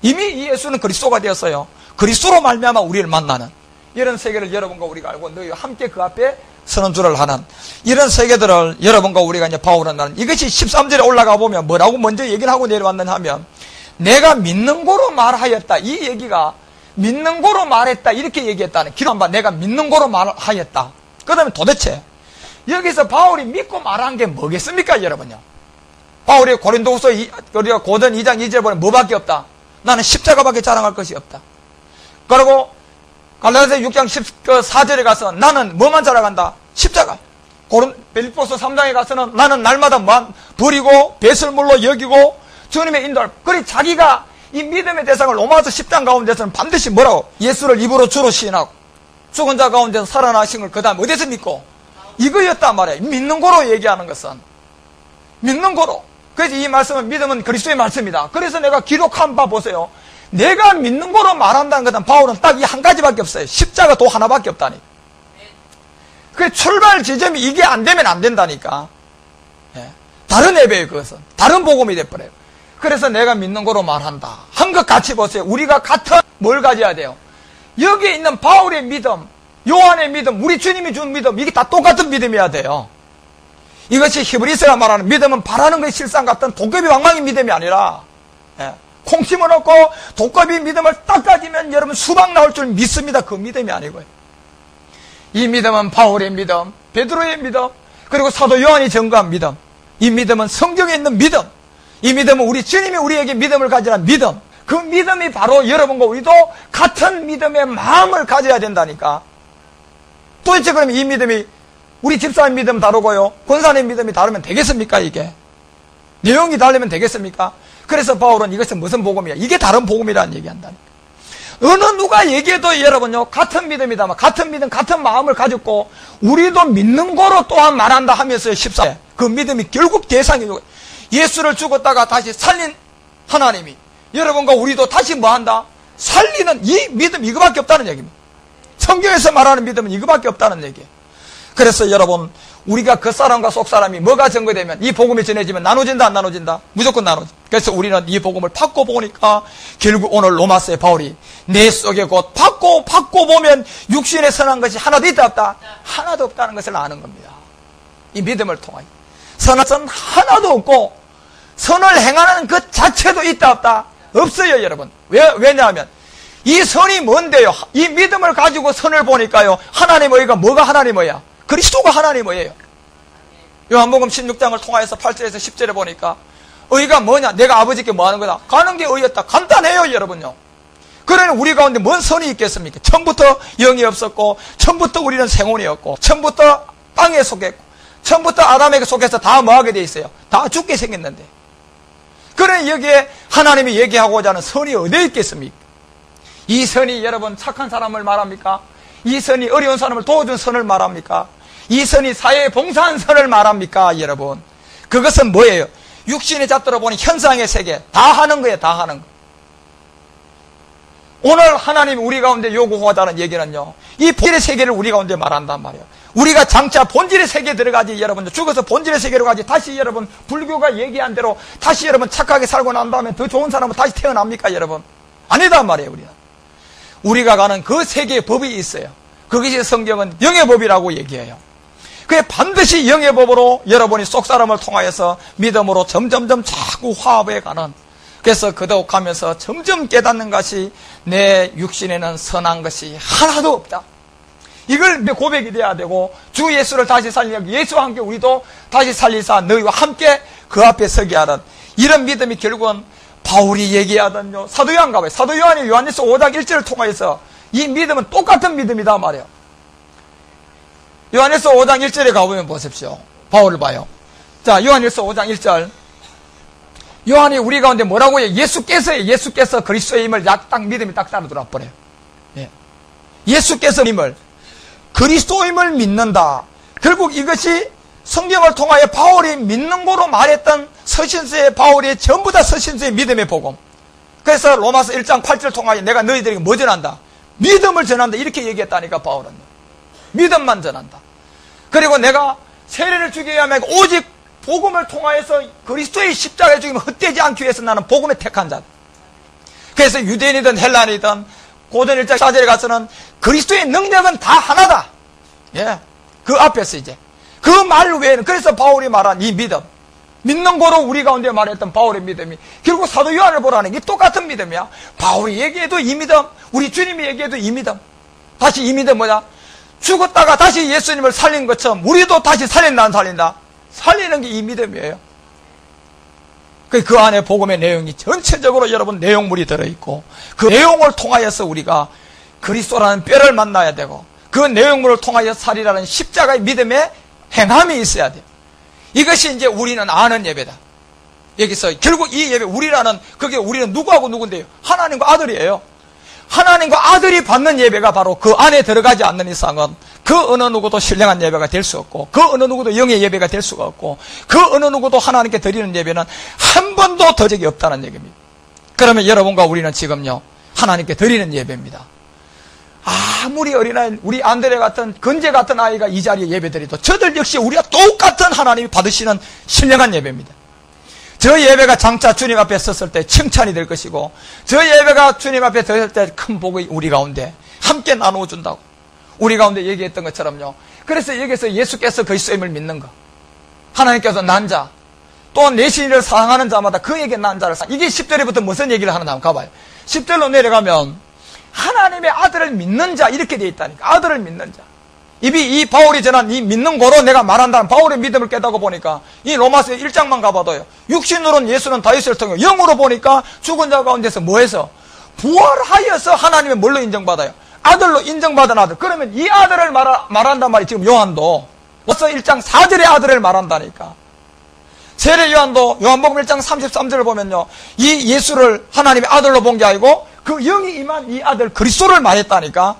이미 이 예수는 그리스도가 되었어요. 그리스도로 말미암아 우리를 만나는 이런 세계를 여러분과 우리가 알고 너희와 함께 그 앞에 서는 줄을 하는 이런 세계들을 여러분과 우리가 이제 바울은 나는 이것이 13절에 올라가 보면 뭐라고 먼저 얘기를 하고 내려왔느냐 하면, 내가 믿는 거로 말하였다. 이 얘기가 믿는 거로 말했다 이렇게 얘기했다는, 기도 한번 내가 믿는 거로 말하였다. 그 다음에 도대체 여기서 바울이 믿고 말한 게 뭐겠습니까, 여러분요? 바울이 고린도후서 우리가 고전 2장 2절에 보면 뭐밖에 없다. 나는 십자가밖에 자랑할 것이 없다. 그리고 갈라디아서 6장 14절에 가서 나는 뭐만 자랑한다? 십자가. 빌립보서 3장에 가서는 나는 날마다 버리고 배설물로 여기고 주님의 인도를. 그리 자기가 이 믿음의 대상을 로마서 10장 가운데서는 반드시 뭐라고? 예수를 입으로 주로 시인하고 죽은 자 가운데서 살아나신 걸 그 다음 어디서 믿고? 이거였단 말이에요. 믿는 거로 얘기하는 것은. 믿는 거로. 그래서 이 말씀은 믿음은 그리스도의 말씀이다. 그래서 내가 기록한 바 보세요. 내가 믿는 거로 말한다는 것은 바울은 딱 이 한 가지밖에 없어요. 십자가 도 하나밖에 없다니. 그 출발 지점이 이게 안 되면 안 된다니까. 예. 다른 예배예요, 그것은. 다른 복음이 돼버려요. 그래서 내가 믿는 거로 말한다. 한 것 같이 보세요. 우리가 같은 뭘 가져야 돼요? 여기에 있는 바울의 믿음, 요한의 믿음, 우리 주님이 준 믿음, 이게 다 똑같은 믿음이어야 돼요. 이것이 히브리서가 말하는 믿음은 바라는 것이 실상 같은 도깨비 방망이 믿음이 아니라, 예. 콩 심어놓고 도깨비 믿음을 딱 가지면 여러분 수박 나올 줄 믿습니다. 그 믿음이 아니고요. 이 믿음은 바울의 믿음, 베드로의 믿음, 그리고 사도 요한이 전거한 믿음. 이 믿음은 성경에 있는 믿음. 이 믿음은 우리 주님이 우리에게 믿음을 가지라는 믿음. 그 믿음이 바로 여러분과 우리도 같은 믿음의 마음을 가져야 된다니까. 도대체 그러면 이 믿음이 우리 집사님 믿음 다르고요, 권사님 믿음이 다르면 되겠습니까? 이게 내용이 다르면 되겠습니까? 그래서 바울은 이것은 무슨 복음이야? 이게 다른 복음이라는 얘기한다니까. 어느 누가 얘기해도 여러분요, 같은 믿음이다, 같은 믿음, 같은 마음을 가졌고 우리도 믿는 거로 또한 말한다 하면서 14, 그 믿음이 결국 대상이 예수를 죽었다가 다시 살린 하나님이 여러분과 우리도 다시 뭐한다? 살리는 이 믿음, 이거밖에 없다는 얘기입니다. 성경에서 말하는 믿음은 이거밖에 없다는 얘기예요. 그래서 여러분, 우리가 겉사람과 속사람이 뭐가 증거되면 이 복음이 전해지면 나눠진다 안 나눠진다? 무조건 나눠진다. 그래서 우리는 이 복음을 받고 보니까 결국 오늘 로마서의 바울이 내 속에 곧 받고 보면 육신에 선한 것이 하나도 있다 없다? 하나도 없다는 것을 아는 겁니다. 이 믿음을 통하여 선한 것은 하나도 없고 선을 행하는 것 자체도 있다 없다? 없어요, 여러분. 왜냐하면 이 선이 뭔데요? 이 믿음을 가지고 선을 보니까요, 하나님 의가 뭐가 하나님 의야? 그리스도가 하나님 의예요. 요한복음 16장을 통하여서 8절에서 10절에 보니까 의가 뭐냐? 내가 아버지께 뭐 하는 거다? 가는 게 의였다. 간단해요, 여러분요. 그러니 우리 가운데 뭔 선이 있겠습니까? 처음부터 영이 없었고, 처음부터 우리는 생혼이었고, 처음부터 땅에 속했고, 처음부터 아담에게 속해서 다 뭐하게 돼 있어요? 다 죽게 생겼는데. 그러니 여기에 하나님이 얘기하고자 하는 선이 어디에 있겠습니까? 이 선이 여러분 착한 사람을 말합니까? 이 선이 어려운 사람을 도와준 선을 말합니까? 이 선이 사회에 봉사한 선을 말합니까? 여러분, 그것은 뭐예요? 육신의 잣대로 보니 현상의 세계, 다 하는 거예요. 다 하는 거. 오늘 하나님이 우리 가운데 요구하자는 얘기는요, 이 본질의 세계를 우리 가운데 말한단 말이에요. 우리가 장차 본질의 세계에 들어가지, 여러분, 죽어서 본질의 세계로 가지, 다시 여러분 불교가 얘기한 대로 다시 여러분 착하게 살고 난 다음에 더 좋은 사람은 다시 태어납니까, 여러분? 아니단 말이에요. 우리가 가는 그 세계의 법이 있어요. 그것이 성경은 영의 법이라고 얘기해요. 그게 반드시 영의 법으로 여러분이 속사람을 통하여서 믿음으로 점점점 자꾸 화합해 가는, 그래서 거듭가면서 점점 깨닫는 것이 내 육신에는 선한 것이 하나도 없다. 이걸 고백이 돼야 되고, 주 예수를 다시 살리려고 예수와 함께 우리도 다시 살리사 너희와 함께 그 앞에 서게 하는 이런 믿음이 결국은 바울이 얘기하던 사도 요한 가봐요. 사도 요한이 요한일서 5장 1절을 통해서 이 믿음은 똑같은 믿음이다 말이에요. 요한일서 5장 1절에 가보면 보십시오. 바울을 봐요. 자, 요한일서 5장 1절. 요한이 우리 가운데 뭐라고 해요? 예수께서 그리스도의 힘을 딱 믿음이 딱 따라 들어와 버려요. 예. 예수께서 힘을, 그리스도임을 믿는다. 결국 이것이 성경을 통하여 바울이 믿는 거로 말했던 서신서의 바울이 전부 다 서신서의 믿음의 복음. 그래서 로마서 1장 8절 통하여 내가 너희들에게 뭐 전한다? 믿음을 전한다. 이렇게 얘기했다니까, 바울은. 믿음만 전한다. 그리고 내가 세례를 주기 위함에 오직 복음을 통하여서 그리스도의 십자가의 죽임을 헛되지 않기 위해서 나는 복음에 택한 자다. 그래서 유대인이든 헬라인이든 고전 1장 4절에 가서는 그리스도의 능력은 다 하나다. 예. 그 앞에서 이제 그 말 외에는, 그래서 바울이 말한 이 믿음, 믿는 거로 우리 가운데 말했던 바울의 믿음이 결국 사도 요한을 보라는 게 똑같은 믿음이야. 바울이 얘기해도 이 믿음, 우리 주님이 얘기해도 이 믿음. 다시 이 믿음 뭐냐? 죽었다가 다시 예수님을 살린 것처럼 우리도 다시 살린다 안 살린다? 살리는 게 이 믿음이에요. 그 안에 복음의 내용이 전체적으로 여러분 내용물이 들어있고, 그 내용을 통하여서 우리가 그리스도라는 뼈를 만나야 되고, 그 내용물을 통하여 살이라는 십자가의 믿음의 행함이 있어야 돼요. 이것이 이제 우리는 아는 예배다. 여기서 결국 이 예배, 그게 우리는 누구하고 누군데요? 하나님과 아들이에요. 하나님과 아들이 받는 예배가 바로 그 안에 들어가지 않는 이상은 그 어느 누구도 신령한 예배가 될 수 없고, 그 어느 누구도 영의 예배가 될 수가 없고, 그 어느 누구도 하나님께 드리는 예배는 한 번도 더 적이 없다는 얘기입니다. 그러면 여러분과 우리는 지금요, 하나님께 드리는 예배입니다. 아무리 어린아이, 우리 안드레 같은, 건재 같은 아이가 이 자리에 예배드려도 저들 역시 우리가 똑같은 하나님이 받으시는 신령한 예배입니다. 저 예배가 장차 주님 앞에 섰을 때 칭찬이 될 것이고, 저 예배가 주님 앞에 섰을 때 큰 복이 우리 가운데 함께 나누어준다고 우리 가운데 얘기했던 것처럼요. 그래서 여기서 예수께서 그리스도임을 믿는 거, 하나님께서 난 자, 또 내 신을 사랑하는 자마다 그에게 난 자를 이게 10절에부터 무슨 얘기를 하는지 한번 가봐요. 10절로 내려가면 하나님의 아들을 믿는 자 이렇게 되어 있다니까. 아들을 믿는 자. 이 바울이 전한 이 믿는 거로 내가 말한다는 바울의 믿음을 깨닫고 보니까 이 로마서 1장만 가봐도요, 육신으로는 예수는 다윗을 통해, 영으로 보니까 죽은 자 가운데서 뭐해서 부활하여서 하나님의 뭘로 인정받아요? 아들로 인정받은 아들. 그러면 이 아들을 말한단 말이 지금 요한도 벌써 1장 4절의 아들을 말한다니까. 세례 요한도 요한복음 1장 33절을 보면요, 이 예수를 하나님의 아들로 본 게 아니고 그 영이 임한 이 아들 그리스도를 말했다니까.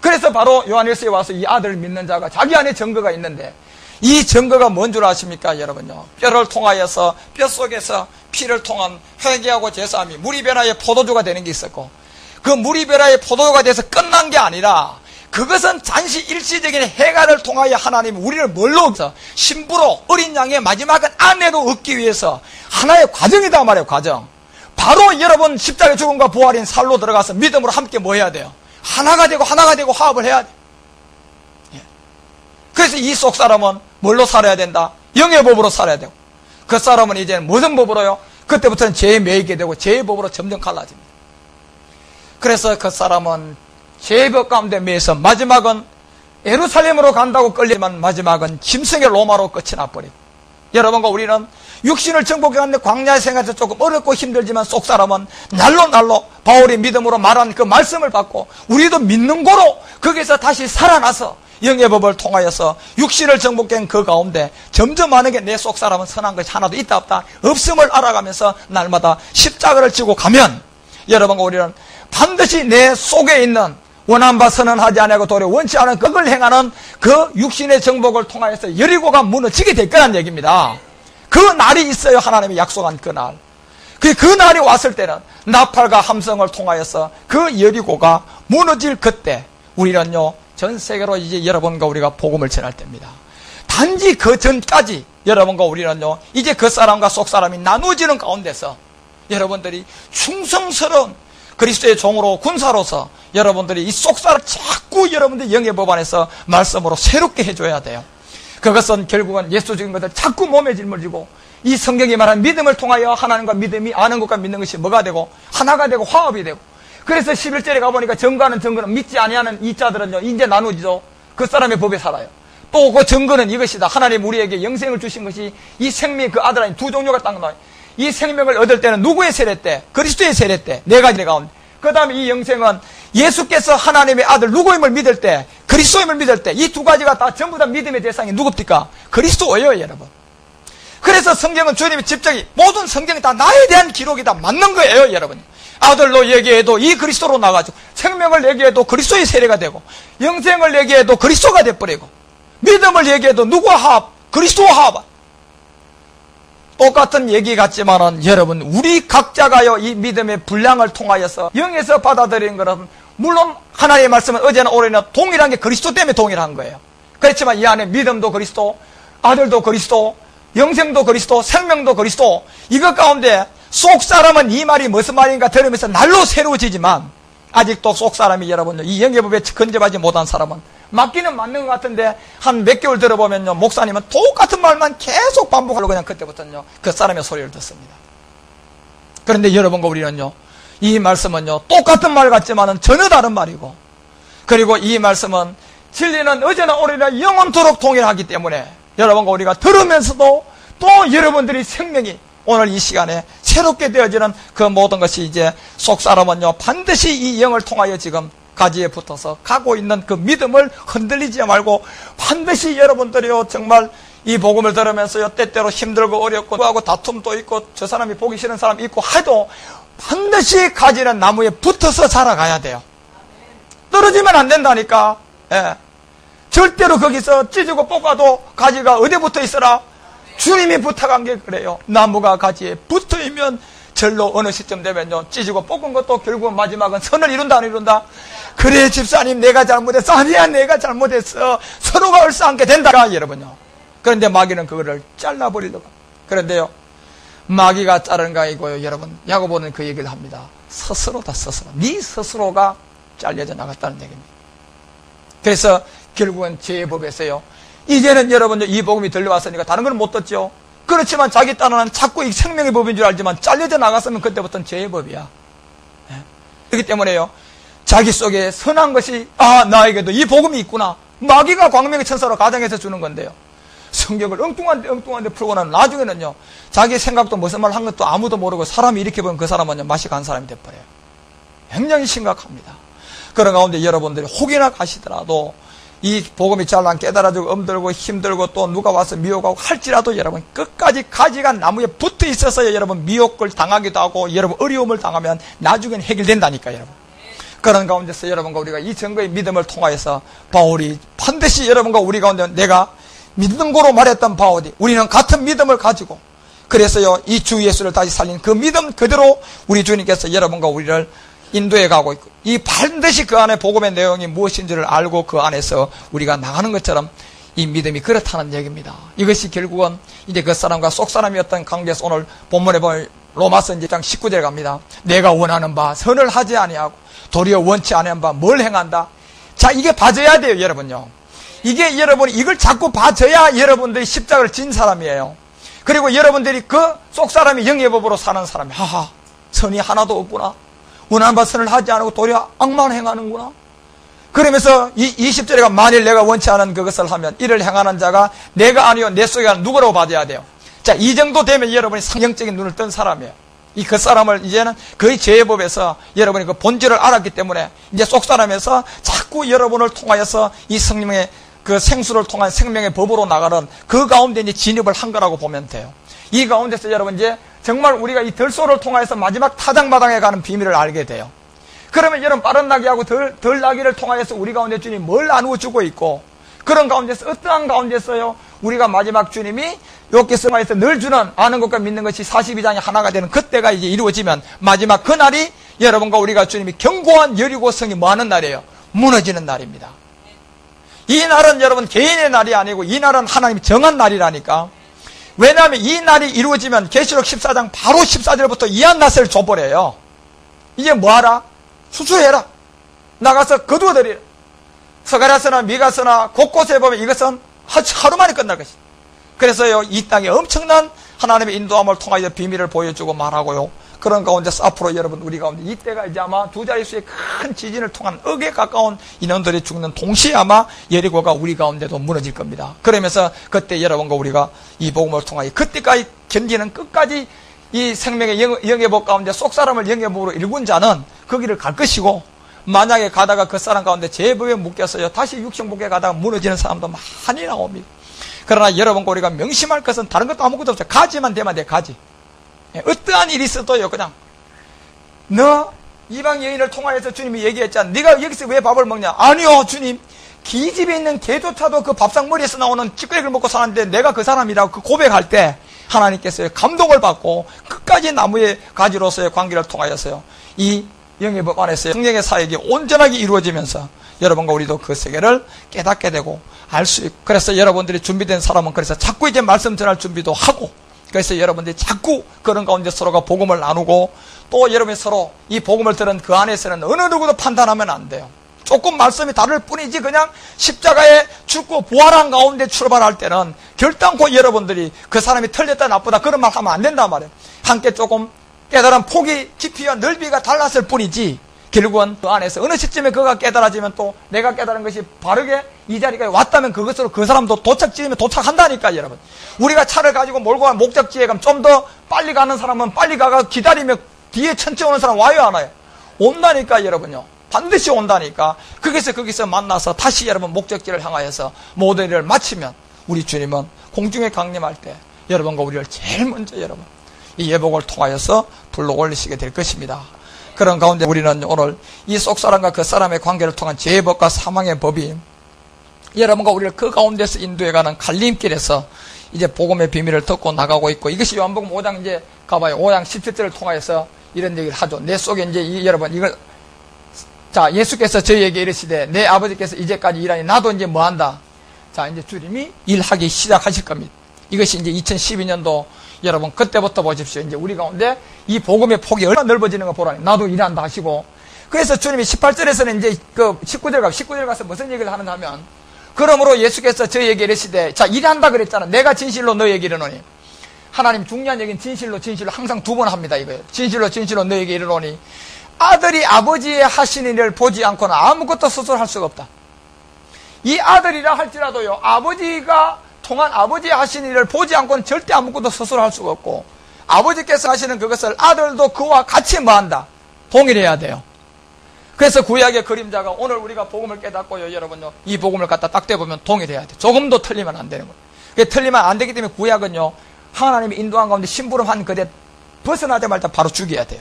그래서 바로 요한일서에 와서 이 아들을 믿는 자가 자기 안에 증거가 있는데, 이 증거가 뭔 줄 아십니까, 여러분요? 뼈를 통하여서, 뼈 속에서 피를 통한 회개하고 제사함이 무리베라의 포도주가 되는 게 있었고, 그 무리베라의 포도주가 돼서 끝난 게 아니라 그것은 잠시 일시적인 해가를 통하여 하나님이 우리를 뭘로 신부로 어린 양의 마지막은 아내로 얻기 위해서 하나의 과정이다 말이에요. 과정. 바로 여러분 십자가의 죽음과 부활인 살로 들어가서 믿음으로 함께 뭐 해야 돼요? 하나가 되고 화합을 해야 돼요. 그래서 이 속 사람은 뭘로 살아야 된다? 영의 법으로 살아야 되고, 그 사람은 이제는 무슨 법으로요? 그때부터는 죄에 매이게 되고 죄의 법으로 점점 갈라집니다. 그래서 그 사람은 죄의 법 가운데 매여서 마지막은 예루살렘으로 간다고 끌리지만 마지막은 짐승의 로마로 끝이 나버리고, 여러분과 우리는 육신을 정복해가는데 광야의 생활에서 조금 어렵고 힘들지만 속 사람은 날로 바울이 믿음으로 말한 그 말씀을 받고 우리도 믿는 거로 거기서 다시 살아나서 영의 법을 통하여서 육신을 정복한 그 가운데 점점 많은 게 내 속 사람은 선한 것이 하나도 있다 없다 없음을 알아가면서 날마다 십자가를 지고 가면 여러분과 우리는 반드시 내 속에 있는 원한 바 선언하지 아니하고 도리어 원치 않은 그걸 행하는 그 육신의 정복을 통하여서 여리고가 무너지게 될 거란 얘기입니다. 그 날이 있어요. 하나님이 약속한 그 날. 그 날이 왔을 때는 나팔과 함성을 통하여서 그 여리고가 무너질 그때 우리는요 전 세계로 이제 여러분과 우리가 복음을 전할 때입니다. 단지 그 전까지 여러분과 우리는요 이제 그 사람과 속 사람이 나누어지는 가운데서 여러분들이 충성스러운 그리스도의 종으로 군사로서 여러분들이 이 속 사람 자꾸 여러분들 영의 법 안에서 말씀으로 새롭게 해줘야 돼요. 그것은 결국은 예수적인 것을 자꾸 몸에 짊어지고 이 성경이 말하는 믿음을 통하여 하나님과 믿음이 아는 것과 믿는 것이 뭐가 되고 하나가 되고 화합이 되고, 그래서 11절에 가보니까 정과는 믿지 아니하는 이 자들은요 이제 나누지죠. 그 사람의 법에 살아요. 또 그 증거는 이것이다. 하나님 우리에게 영생을 주신 것이 이 생명의 그 아들 안에 두 종류가 딱 나와요. 이 생명을 얻을 때는 누구의 세례 때? 그리스도의 세례 때. 네 가지 가운데. 그 다음에 이 영생은 예수께서 하나님의 아들 누구임을 믿을 때, 그리스도임을 믿을 때, 이 두 가지가 다 전부 다 믿음의 대상이 누굽니까? 그리스도예요, 여러분. 그래서 성경은 주님의 집적이 모든 성경이 다 나에 대한 기록이다. 맞는 거예요, 여러분. 아들로 얘기해도 이 그리스도로 나가지고, 생명을 얘기해도 그리스도의 세례가 되고, 영생을 얘기해도 그리스도가 돼버리고, 믿음을 얘기해도 누구와 화합? 그리스도와 화합. 똑같은 얘기 같지만은 여러분 우리 각자가요 이 믿음의 분량을 통하여서 영에서 받아들이는 것은 물론 하나님의 말씀은 어제나 올해나 동일한 게 그리스도 때문에 동일한 거예요. 그렇지만 이 안에 믿음도 그리스도, 아들도 그리스도, 영생도 그리스도, 생명도 그리스도, 이것 가운데 속 사람은 이 말이 무슨 말인가 들으면서 날로 새로워지지만 아직도 속 사람이 여러분요 이 영의 법에 근접하지 못한 사람은 맞기는 맞는 것 같은데 한 몇 개월 들어보면요 목사님은 똑같은 말만 계속 반복하려고 그냥 그때부터는요 그 사람의 소리를 듣습니다. 그런데 여러분과 우리는요 이 말씀은요 똑같은 말 같지만은 전혀 다른 말이고, 그리고 이 말씀은 진리는 어제나 오래나 영원토록 동일하기 때문에 여러분과 우리가 들으면서도 또 여러분들이 생명이 오늘 이 시간에 새롭게 되어지는 그 모든 것이 이제 속 사람은요 반드시 이 영을 통하여 지금 가지에 붙어서 가고 있는 그 믿음을 흔들리지 말고 반드시 여러분들이요 정말 이 복음을 들으면서요 때때로 힘들고 어렵고 하고 다툼도 있고 저 사람이 보기 싫은 사람이 있고 해도 반드시 가지는 나무에 붙어서 자라가야 돼요. 떨어지면 안 된다니까. 예. 절대로 거기서 찢고 뽑아도 가지가 어디에 붙어 있어라? 주님이 부탁한 게 그래요. 나무가 가지에 붙어있면 절로 어느 시점 되면요 찢고 뽑은 것도 결국은 마지막은 선을 이룬다 안 이룬다? 그래 집사님 내가 잘못했어. 아니야 내가 잘못했어. 서로가 얼싸안게 된다 여러분요. 그런데 마귀는 그거를 잘라버리려고. 그런데요 마귀가 자르는 거 아니고요 여러분 야고보는 그 얘기를 합니다. 스스로다 스스로. 네 스스로가 잘려져 나갔다는 얘기입니다. 그래서 결국은 죄의 법에서요 이제는 여러분들 이 복음이 들려왔으니까 다른 건 못 듣죠. 그렇지만 자기 딴에는 자꾸 이 생명의 법인 줄 알지만 잘려져 나갔으면 그때부터는 죄의 법이야. 네. 그렇기 때문에요 자기 속에 선한 것이 나에게도 이 복음이 있구나. 마귀가 광명의 천사로 가정해서 주는 건데요 성경을 엉뚱한데 풀고 나면 나중에는요 자기 생각도 무슨 말 한 것도 아무도 모르고 사람이 이렇게 보면 그 사람은요 맛이 간 사람이 돼버려요. 굉장히 심각합니다. 그런 가운데 여러분들이 혹이나 가시더라도 이 복음이 잘 안 깨달아지고 엄들고 힘들고 또 누가 와서 미혹하고 할지라도 여러분 끝까지 가지가 나무에 붙어 있어서 여러분 미혹을 당하기도 하고 여러분 어려움을 당하면 나중엔 해결된다니까 여러분. 그런 가운데서 여러분과 우리가 이 증거의 믿음을 통하여서 바울이 반드시 여러분과 우리 가운데 내가 믿는 거로 말했던 바울이 우리는 같은 믿음을 가지고 그래서요 이 주 예수를 다시 살린 그 믿음 그대로 우리 주님께서 여러분과 우리를 인도해 가고 있고, 이 반드시 그 안에 복음의 내용이 무엇인지를 알고 그 안에서 우리가 나가는 것처럼 이 믿음이 그렇다는 얘기입니다. 이것이 결국은 이제 그 사람과 속 사람이었던 관계에서 오늘 본문에 보면 로마서 1장 19절에 갑니다. 내가 원하는 바 선을 하지 아니하고 도리어 원치 아니한 바 뭘 행한다? 자, 이게 봐줘야 돼요, 여러분요. 이게 여러분이 이걸 자꾸 봐줘야 여러분들이 십자가를 진 사람이에요. 그리고 여러분들이 그 속 사람이 영의 법으로 사는 사람이, 하하, 선이 하나도 없구나. 원하는 바 선을 하지 않고 도리어 악만 행하는구나. 그러면서 이 20절에가 만일 내가 원치 않은 그것을 하면 이를 행하는 자가 내가 아니요 내 속에 가는 누구라고 봐줘야 돼요. 자, 이 정도 되면 여러분이 성경적인 눈을 뜬 사람이에요. 이 그 사람을 이제는 거의 죄의 법에서 여러분이 그 본질을 알았기 때문에 이제 속 사람에서 자꾸 여러분을 통하여서 이 성령의 그 생수를 통한 생명의 법으로 나가는 그 가운데 이제 진입을 한 거라고 보면 돼요. 이 가운데서 여러분 이제 정말 우리가 이 덜소를 통하여서 마지막 타작마당에 가는 비밀을 알게 돼요. 그러면 여러분 빠른 나기하고 덜 나기를 통하여서 우리 가운데 주님이 뭘 나누어 주고 있고 그런 가운데서 어떠한 가운데서요 우리가 마지막 주님이 욥기서에서 늘 주는 아는 것과 믿는 것이 42장이 하나가 되는 그때가 이제 이루어지면 마지막 그날이 여러분과 우리가 주님이 견고한 여리고성이 뭐하는 날이에요? 무너지는 날입니다. 이 날은 여러분 개인의 날이 아니고 이 날은 하나님이 정한 날이라니까. 왜냐하면 이 날이 이루어지면 계시록 14장 바로 14절부터 이한나스를 줘버려요. 이제 뭐하라? 수수해라. 나가서 거두어들이라. 서가랴서나 미가서나 곳곳에 보면 이것은 하루 만에 끝날 것이다. 그래서요 이 땅에 엄청난 하나님의 인도함을 통하여 비밀을 보여주고 말하고요. 그런 가운데서 앞으로 여러분 우리 가운데 이때가 이제 아마 두 자릿수의 큰 지진을 통한 억에 가까운 인원들이 죽는 동시에 아마 여리고가 우리 가운데도 무너질 겁니다. 그러면서 그때 여러분과 우리가 이 복음을 통하여 그때까지 견디는 끝까지 이 생명의 영의 법 가운데 속 사람을 영의 법으로 일군 자는 그 길을 갈 것이고 만약에 가다가 그 사람 가운데 죄법에 묶여서요 다시 육신복에 가다가 무너지는 사람도 많이 나옵니다. 그러나 여러분과 우리가 명심할 것은 다른 것도 아무것도 없어요. 가지만 되면 돼. 가지. 어떠한 일이 있어도요 그냥 너 이방 여인을 통하여서 주님이 얘기했잖아. 네가 여기서 왜 밥을 먹냐? 아니요 주님, 기집에 있는 개조차도 그 밥상머리에서 나오는 찌꺼기를 먹고 사는데 내가 그 사람이라고 그 고백할 때 하나님께서 감동을 받고 끝까지 나무의 가지로서의 관계를 통하여서요 이 영의 법 안에서 성령의 사역이 온전하게 이루어지면서 여러분과 우리도 그 세계를 깨닫게 되고 알 수 있고, 그래서 여러분들이 준비된 사람은 그래서 자꾸 이제 말씀 전할 준비도 하고, 그래서 여러분들이 자꾸 그런 가운데 서로가 복음을 나누고, 또 여러분이 서로 이 복음을 들은 그 안에서는 어느 누구도 판단하면 안 돼요. 조금 말씀이 다를 뿐이지 그냥 십자가에 죽고 부활한 가운데 출발할 때는 결단코 여러분들이 그 사람이 틀렸다 나쁘다 그런 말 하면 안 된단 말이에요. 함께 조금 깨달은 폭이 깊이와 넓이가 달랐을 뿐이지 결국은 그 안에서 어느 시점에 그가 깨달아지면 또 내가 깨달은 것이 바르게 이 자리까지 왔다면 그것으로 그 사람도 도착지면 도착한다니까. 여러분 우리가 차를 가지고 몰고 간 목적지에 가면 좀 더 빨리 가는 사람은 빨리 가가 기다리면 뒤에 천천히 오는 사람 와요 안 와요? 온다니까. 여러분요 반드시 온다니까. 거기서 만나서 다시 여러분 목적지를 향하여서 모든 일을 마치면 우리 주님은 공중에 강림할 때 여러분과 우리를 제일 먼저 여러분 이 예복을 통하여서 불러 올리시게 될 것입니다. 그런 가운데 우리는 오늘 이 속사람과 그 사람의 관계를 통한 죄의 법과 사망의 법이 여러분과 우리를 그 가운데서 인도해가는 갈림길에서 이제 복음의 비밀을 듣고 나가고 있고, 이것이 요한복음 5장 이제 가봐요. 5장 17절을 통하여서 이런 얘기를 하죠. 내 속에 이제 여러분 이걸 자 예수께서 저희에게 이르시되 내 아버지께서 이제까지 일하니 나도 이제 뭐 한다. 자 이제 주님이 일하기 시작하실 겁니다. 이것이 이제 2012년도 여러분 그때부터 보십시오. 이제 우리 가운데 이 복음의 폭이 얼마나 넓어지는 거 보라니. 나도 일한다 하시고. 그래서 주님이 18절에서는 이제 그 19절 가서 무슨 얘기를 하는가 하면, 그러므로 예수께서 저희에게 이르시되, 자 일한다 그랬잖아. 내가 진실로 너에게 이르노니. 하나님 중요한 얘기는 진실로 항상 두 번 합니다. 이거예요. 진실로 너에게 이르노니 아들이 아버지의 하신 일을 보지 않고는 아무것도 스스로 할 수가 없다. 이 아들이라 할지라도요 아버지가 통한 아버지 하신 일을 보지 않고는 절대 아무것도 스스로 할 수가 없고, 아버지께서 하시는 그것을 아들도 그와 같이 뭐한다? 동일해야 돼요. 그래서 구약의 그림자가 오늘 우리가 복음을 깨닫고요 여러분요 이 복음을 갖다 딱 대보면 동일해야 돼. 조금도 틀리면 안 되는 거예요. 그게 틀리면 안 되기 때문에 구약은요 하나님의 인도한 가운데 심부름한 그대 벗어나자마자 바로 죽여야 돼요.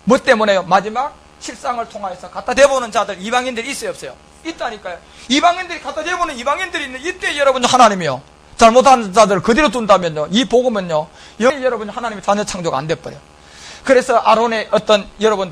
뭐 때문에요? 마지막 실상을 통하여서 갖다 대보는 자들 이방인들이 있어요 없어요? 있다니까요. 이방인들이 갖다 대보는 이방인들이 있는 이때 여러분 하나님이요 잘못한 자들을 그대로 둔다면요 이 복음은요 여러분 하나님의 자녀 창조가 안 돼버려요. 그래서 아론의 어떤 여러분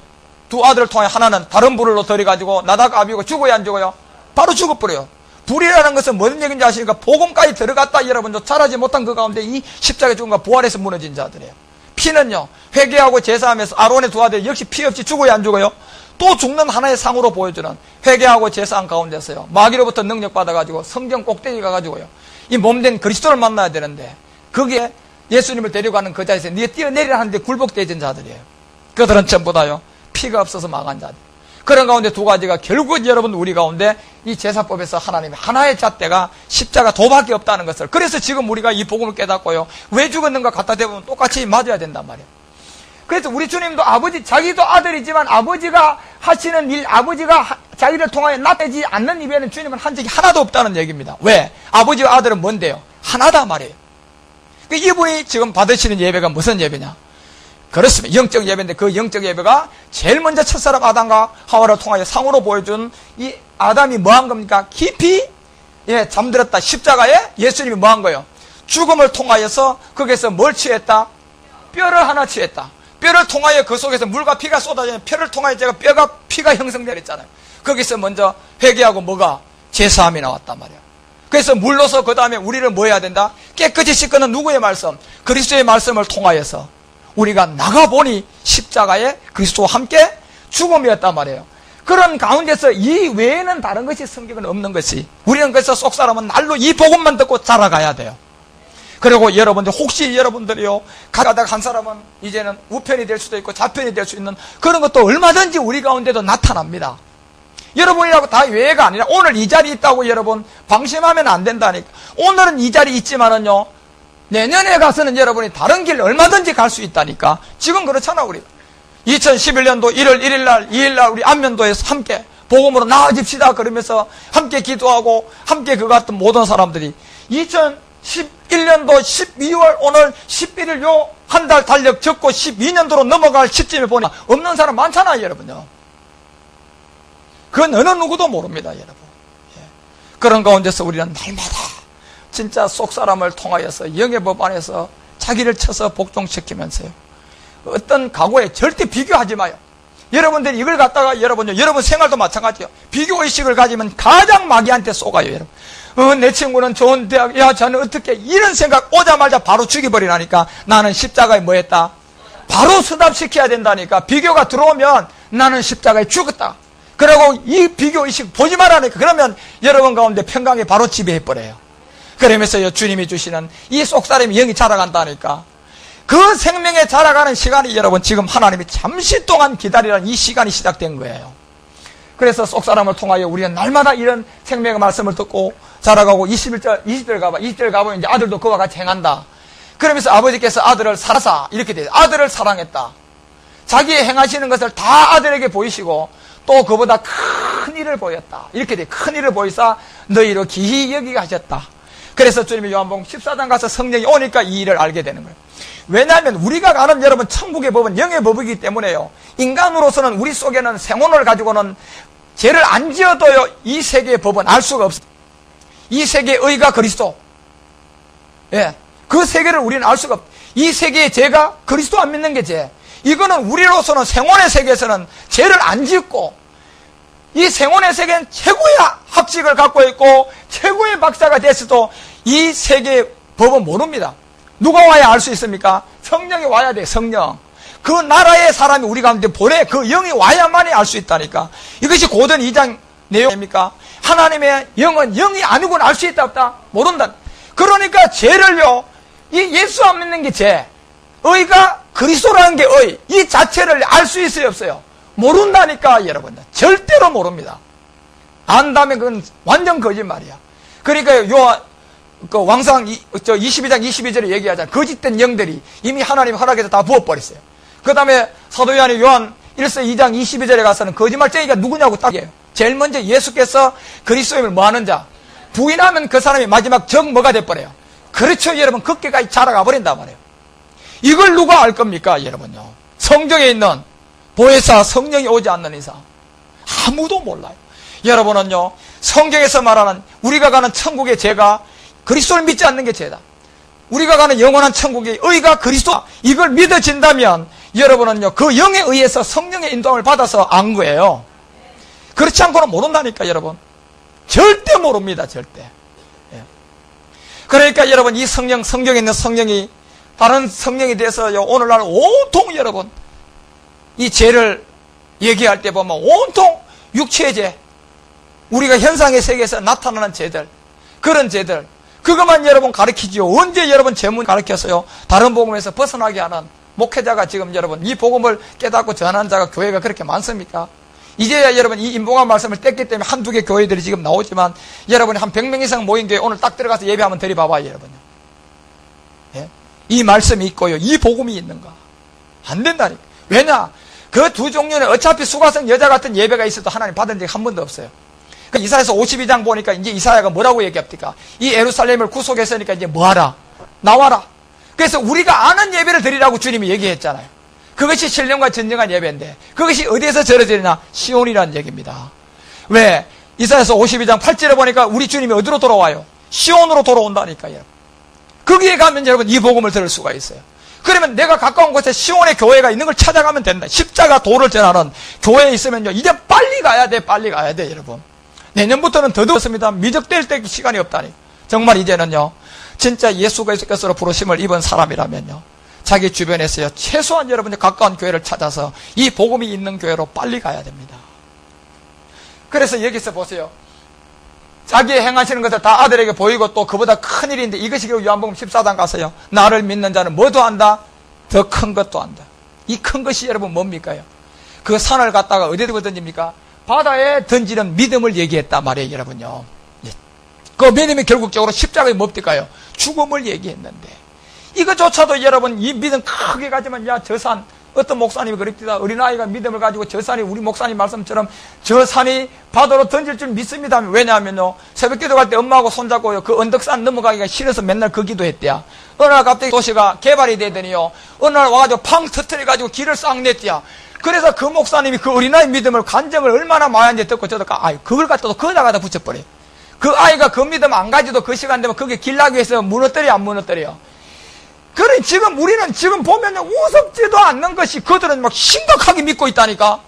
두 아들을 통해 하나는 다른 불로 들여가지고 나다가 아비고 죽어야 안 죽어요? 바로 죽어버려요. 불이라는 것은 무슨 얘기인지 아십니까? 복음까지 들어갔다 여러분도 잘하지 못한 그 가운데 이 십자가의 죽음과 부활해서 무너진 자들이에요. 피는요, 회개하고 제사하면서 아론의 두 아들 역시 피 없이 죽어야 안 죽어요? 또 죽는 하나의 상으로 보여주는 회개하고 제사한 가운데서요, 마귀로부터 능력 받아가지고 성경 꼭대기 가가지고요, 이 몸된 그리스도를 만나야 되는데, 거기에 예수님을 데려가는 그 자리에서 네가 뛰어내리라 하는데 굴복되어진 자들이에요. 그들은 전부 다요, 피가 없어서 망한 자들. 그런 가운데 두 가지가 결국 여러분 우리 가운데 이 제사법에서 하나님의 하나의 잣대가 십자가 도밖에 없다는 것을, 그래서 지금 우리가 이 복음을 깨닫고요, 왜 죽었는가 갖다 대보면 똑같이 맞아야 된단 말이에요. 그래서 우리 주님도 아버지, 자기도 아들이지만 아버지가 하시는 일, 아버지가 자기를 통하여 나타내지 않는 이외에는 주님은 한 적이 하나도 없다는 얘기입니다. 왜? 아버지와 아들은 뭔데요? 하나다 말이에요. 이분이 지금 받으시는 예배가 무슨 예배냐? 그렇습니다. 영적 예배인데 그 영적 예배가 제일 먼저 첫사람 아담과 하와를 통하여 상으로 보여준 이 아담이 뭐한 겁니까? 깊이 잠들었다. 십자가에 예수님이 뭐한 거예요? 죽음을 통하여서 거기에서 뭘 취했다? 뼈를 하나 취했다. 뼈를 통하여 그 속에서 물과 피가 쏟아지는 뼈를 통하여 제가 피가 형성되었잖아요. 거기서 먼저 회개하고 뭐가? 제사함이 나왔단 말이에요. 그래서 물로서 그 다음에 우리를 뭐 해야 된다? 깨끗이 씻고는 누구의 말씀? 그리스도의 말씀을 통하여서 우리가 나가보니 십자가에 그리스도와 함께 죽음이었단 말이에요. 그런 가운데서 이 외에는 다른 것이 성경은 없는 것이, 우리는 그래서 속사람은 날로 이 복음만 듣고 자라가야 돼요. 그리고 여러분들, 혹시 여러분들이요, 가다가 한 사람은 이제는 우편이 될 수도 있고 좌편이 될 수 있는 그런 것도 얼마든지 우리 가운데도 나타납니다. 여러분이라고 다 외회가 아니라 오늘 이 자리에 있다고 여러분 방심하면 안 된다니까. 오늘은 이 자리에 있지만은요, 내년에 가서는 여러분이 다른 길 얼마든지 갈 수 있다니까. 지금 그렇잖아, 우리. 2011년도 1월 1일 날, 2일 날 우리 안면도에서 함께 복음으로 나아집시다 그러면서 함께 기도하고 함께 그거 같은 모든 사람들이 2011년도 12월 오늘 11일 요 한 달 달력 적고 12년도로 넘어갈 시점에 보니 없는 사람 많잖아요, 여러분요. 그건 어느 누구도 모릅니다, 여러분. 그런 가운데서 우리는 날마다 진짜 속사람을 통하여서 영의 법 안에서 자기를 쳐서 복종시키면서요, 어떤 각오에 절대 비교하지 마요. 여러분들이 이걸 갖다가 여러분 생활도 마찬가지예요. 비교의식을 가지면 가장 마귀한테 속아요, 여러분. 내 친구는 좋은 대학, 야, 저는 어떻게, 이런 생각 오자마자 바로 죽여버리라니까. 나는 십자가에 뭐 했다? 바로 수답시켜야 된다니까. 비교가 들어오면 나는 십자가에 죽었다. 그리고 이 비교의식 보지 말라니까. 그러면 여러분 가운데 평강이 바로 지배해버려요. 그러면서 주님이 주시는 이 속사람이 영이 자라간다니까. 그 생명에 자라가는 시간이 여러분 지금 하나님이 잠시 동안 기다리라는 이 시간이 시작된 거예요. 그래서 속사람을 통하여 우리는 날마다 이런 생명의 말씀을 듣고 자라가고 20절 가보면 이제 아들도 그와 같이 행한다. 그러면서 아버지께서 아들을 사랑하사 이렇게 돼요. 아들을 사랑했다. 자기의 행하시는 것을 다 아들에게 보이시고 또 그보다 큰 일을 보였다. 이렇게 돼요. 큰 일을 보이사 너희로 기히 여기게 하셨다. 그래서 주님이 요한복음 14장 가서 성령이 오니까 이 일을 알게 되는 거예요. 왜냐하면 우리가 가는 여러분 천국의 법은 영의 법이기 때문에요. 인간으로서는 우리 속에는 생혼을 가지고는 죄를 안 지어도요, 이 세계의 법은 알 수가 없어요. 이 세계의 의가 그리스도. 그 세계를 우리는 알 수가 없어요. 이 세계의 죄가 그리스도 안 믿는 게 죄. 이거는 우리로서는 생혼의 세계에서는 죄를 안 짓고 이 생혼의 세계는 최고의 학식을 갖고 있고 최고의 박사가 됐어도 이 세계의 법은 모릅니다. 누가 와야 알 수 있습니까? 성령이 와야 돼, 성령. 그 나라의 사람이 우리 가운데 보내, 그 영이 와야만이 알 수 있다니까. 이것이 고전 2장 내용입니까? 하나님의 영은 영이 아니고는 알 수 있다 없다? 모른다. 그러니까 죄를요, 이 예수 안 믿는 게 죄, 의가 그리스도라는 게 의, 이 자체를 알 수 있어요 없어요? 모른다니까 여러분. 절대로 모릅니다. 안다면 그건 완전 거짓말이야. 그러니까 그 왕상 22장 22절에 얘기하잖아요. 거짓된 영들이 이미 하나님 허락해서 다 부어버렸어요. 그 다음에 사도 요한이 요한 1서 2장 22절에 가서는 거짓말쟁이가 누구냐고 딱 해요. 제일 먼저 예수께서 그리스도임을 뭐하는 자, 부인하면 그 사람이 마지막 적 뭐가 돼버려요. 그렇죠, 여러분. 그렇게까지 자라가 버린단 말이에요. 이걸 누가 알 겁니까, 여러분요? 성경에 있는 보혜사 성령이 오지 않는 이상 아무도 몰라요. 여러분은요, 성경에서 말하는 우리가 가는 천국의 죄가 그리스도를 믿지 않는 게 죄다. 우리가 가는 영원한 천국의 의가 그리스도, 이걸 믿어진다면 여러분은요, 그 영에 의해서 성령의 인도함을 받아서 안 거예요. 그렇지 않고는 모른다니까, 여러분. 절대 모릅니다, 절대. 예. 그러니까 여러분, 이 성경에 있는 성령이 다른 성령에 대해서요, 오늘날 온통 여러분, 이 죄를 얘기할 때 보면 온통 육체의 죄, 우리가 현상의 세계에서 나타나는 죄들, 그런 죄들, 그것만 여러분 가르치지요. 언제 여러분 죄문 가르쳐서요, 다른 복음에서 벗어나게 하는 목회자가 지금 여러분, 이 복음을 깨닫고 전하는 자가 교회가 그렇게 많습니까? 이제야 여러분, 이 인봉한 말씀을 뗐기 때문에 한두 개 교회들이 지금 나오지만, 여러분이 한 100명 이상 모인 교회 오늘 딱 들어가서 예배하면 들이봐봐요, 여러분요. 예? 이 말씀이 있고요, 이 복음이 있는가? 안 된다니까. 왜냐? 그 두 종류는 어차피 수가성 여자 같은 예배가 있어도 하나님 받은 적이 한 번도 없어요. 그 이사야서 52장 보니까 이제 이사야가 뭐라고 얘기합니까? 이 예루살렘을 구속했으니까 이제 뭐하라? 나와라. 그래서 우리가 아는 예배를 드리라고 주님이 얘기했잖아요. 그것이 신령과 진정한 예배인데, 그것이 어디에서 저러지냐? 시온이라는 얘기입니다. 왜? 이사야서 52장 8절에 보니까 우리 주님이 어디로 돌아와요? 시온으로 돌아온다니까요. 거기에 가면 여러분 이 복음을 들을 수가 있어요. 그러면 내가 가까운 곳에 시온의 교회가 있는 걸 찾아가면 된다. 십자가 도를 전하는 교회에 있으면요, 이제 빨리 가야 돼, 빨리 가야 돼, 여러분. 내년부터는 더더웠습니다. 미적될 때 시간이 없다니. 정말 이제는요, 진짜 예수 그리스도께서 부르심을 입은 사람이라면요, 자기 주변에서요, 최소한 여러분이 가까운 교회를 찾아서 이 복음이 있는 교회로 빨리 가야 됩니다. 그래서 여기서 보세요. 자기 행하시는 것을 다 아들에게 보이고 또 그보다 큰 일인데, 이것이 결국 요한복음 14장 가서요, 나를 믿는 자는 뭐도 한다? 더 큰 것도 한다. 이 큰 것이 여러분 뭡니까요? 그 산을 갖다가 어디에 던집니까? 바다에 던지는 믿음을 얘기했단 말이에요, 여러분요. 그 믿음이 결국적으로 십자가에 뭡니까요? 죽음을 얘기했는데, 이거조차도 여러분, 이 믿음 크게 가지만, 야, 저 산, 어떤 목사님이 그랬습니다. 어린아이가 믿음을 가지고 저 산이, 우리 목사님 말씀처럼 저 산이 바다로 던질 줄 믿습니다. 왜냐하면요, 새벽 기도 갈 때 엄마하고 손잡고요, 그 언덕산 넘어가기가 싫어서 맨날 그 기도했대야. 어느 날 갑자기 도시가 개발이 되더니요, 어느 날 와가지고 팡 터뜨려가지고 길을 싹 냈대야. 그래서 그 목사님이 그 어린아이 믿음을 간증을 얼마나 많이 듣고 저도 그걸 갖다도 거기다가 붙여버려. 그 아이가 그 믿음 안 가지도 그 시간 되면 그게 길 나기 위해서 무너뜨려, 안 무너뜨려? 그래, 지금 우리는 지금 보면요, 우습지도 않는 것이 그들은 막 심각하게 믿고 있다니까?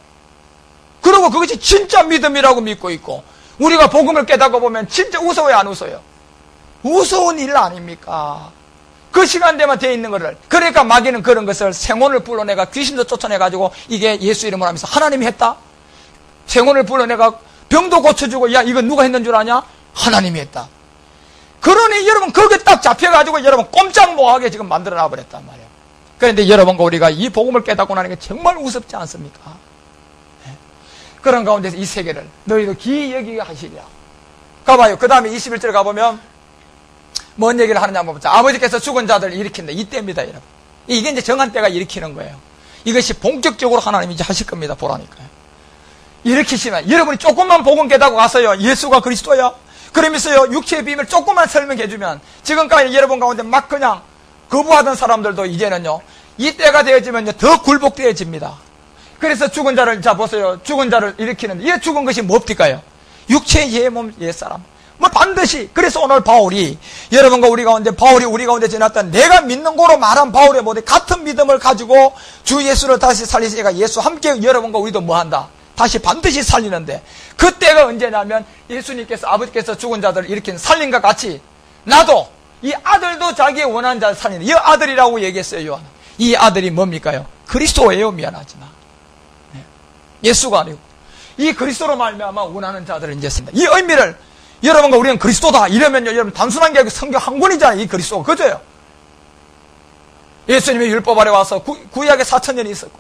그리고 그것이 진짜 믿음이라고 믿고 있고, 우리가 복음을 깨닫고 보면 진짜 웃어요, 안 웃어요? 우스운 일 아닙니까? 그 시간 되면 돼 있는 거를. 그러니까 마귀는 그런 것을 생혼을 불러내가 귀신도 쫓아내가지고 이게 예수 이름으로 하면서 하나님이 했다? 생혼을 불러내가 병도 고쳐주고, 야, 이거 누가 했는 줄 아냐? 하나님이 했다. 그러니 여러분 거기에 딱 잡혀가지고 여러분 꼼짝 못하게 지금 만들어놔 버렸단 말이에요. 그런데 여러분과 우리가 이 복음을 깨닫고 나는 게 정말 우습지 않습니까? 네. 그런 가운데서 이 세계를 너희도 기이 여기게 하시리라. 가봐요. 그 다음에 21절 가보면 뭔 얘기를 하느냐 한번 보자. 아버지께서 죽은 자들을 일으킨다. 이때입니다, 여러분. 이게 이제 정한 때가 일으키는 거예요. 이것이 본격적으로 하나님이 이제 하실 겁니다. 보라니까요. 일으키시면 여러분이 조금만 복음 깨닫고 가서요, 예수가 그리스도야, 그러면서요, 육체의 비밀 조금만 설명해주면, 지금까지 여러분 가운데 막 그냥 거부하던 사람들도 이제는요, 이 때가 되어지면요, 더 굴복되어집니다. 그래서 죽은 자를, 자, 보세요. 죽은 자를 일으키는데, 이 죽은 것이 뭡니까요? 육체의 옛몸, 옛사람. 뭐 반드시. 그래서 오늘 바울이, 여러분과 우리 가운데, 바울이 우리 가운데 지났던 내가 믿는 거로 말한 바울의 모든 같은 믿음을 가지고 주 예수를 다시 살리시니까 예수 함께 여러분과 우리도 뭐 한다? 다시 반드시 살리는데, 그때가 언제냐면 예수님께서, 아버지께서 죽은 자들을 일으킨 살림과 같이 나도 이 아들도 자기의 원하는 자를 살리는, 이 아들이라고 얘기했어요, 요한은. 이 아들이 뭡니까요? 그리스도예요. 미안하지만 예수가 아니고 이 그리스도로 말미암아 원하는 자들을 이제 쓴다. 이 의미를 여러분과 우리는 그리스도다 이러면요, 여러분 단순한 게 아니고 성경 한 권이잖아요. 이 그리스도가 그저요. 예수님의 율법 아래 와서 구약의 4,000년이 있었고,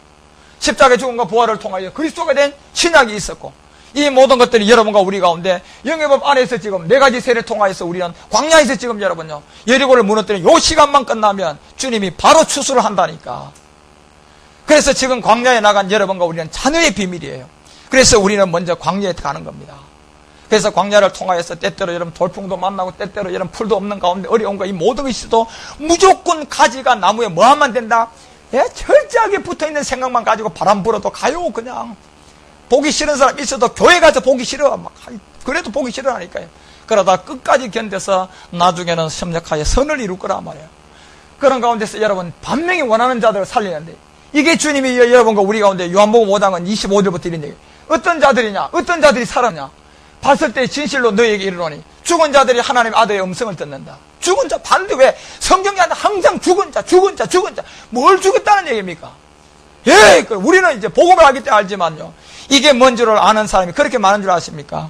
십자가의 죽음과 부활을 통하여 그리스도가 된 신약이 있었고, 이 모든 것들이 여러분과 우리 가운데 영예법 안에서 지금 4가지 세를 통하여서 우리는 광야에서 지금 여러분요, 여리고를 무너뜨린 요 시간만 끝나면 주님이 바로 추수를 한다니까. 그래서 지금 광야에 나간 여러분과 우리는 자녀의 비밀이에요. 그래서 우리는 먼저 광야에 가는 겁니다. 그래서 광야를 통하여서 때때로 여러분 돌풍도 만나고 때때로 여러분 풀도 없는 가운데 어려운 거 이 모든 것이 있어도 무조건 가지가 나무에 뭐 하면 된다? 예? 철저하게 붙어있는 생각만 가지고 바람 불어도 가요. 그냥 보기 싫은 사람 있어도 교회 가서 보기 싫어. 막 그래도 보기 싫어하니까요. 그러다 끝까지 견뎌서 나중에는 협력하여 선을 이룰 거란 말이에요. 그런 가운데서 여러분 반명이 원하는 자들을 살리는데, 이게 주님이 여러분과 우리 가운데 요한복음 5장은 25절부터 이런 얘기. 어떤 자들이냐? 어떤 자들이 살았냐? 봤을 때 진실로 너에게 이르노니 죽은 자들이 하나님의 아들의 음성을 듣는다. 죽은 자 반대 왜? 성경이 항상 죽은 자. 뭘 죽였다는 얘기입니까? 예, 우리는 이제 복음을 하기 때문에 알지만요. 이게 뭔 줄을 아는 사람이 그렇게 많은 줄 아십니까?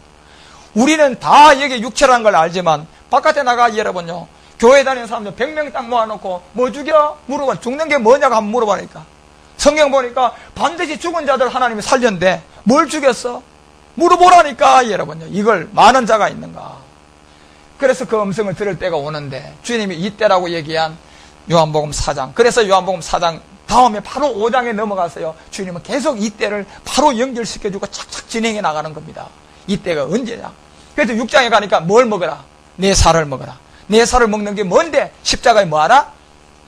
우리는 다 이게 육체라는 걸 알지만 바깥에 나가 여러분요. 교회 다니는 사람들 100명 딱 모아놓고 뭐 죽여? 물어봐. 죽는 게 뭐냐고 한번 물어보니까 성경 보니까 반드시 죽은 자들 하나님이 살렸는데 뭘 죽였어? 물어보라니까 여러분요. 이걸 많은 자가 있는가? 그래서 그 음성을 들을 때가 오는데 주님이 이때라고 얘기한 요한복음 4장. 그래서 요한복음 4장 다음에 바로 5장에 넘어가서요. 주님은 계속 이때를 바로 연결시켜주고 착착 진행해 나가는 겁니다. 이때가 언제냐? 그래서 6장에 가니까 뭘 먹어라? 내 살을 먹어라. 내 살을 먹는 게 뭔데? 십자가에 뭐하라?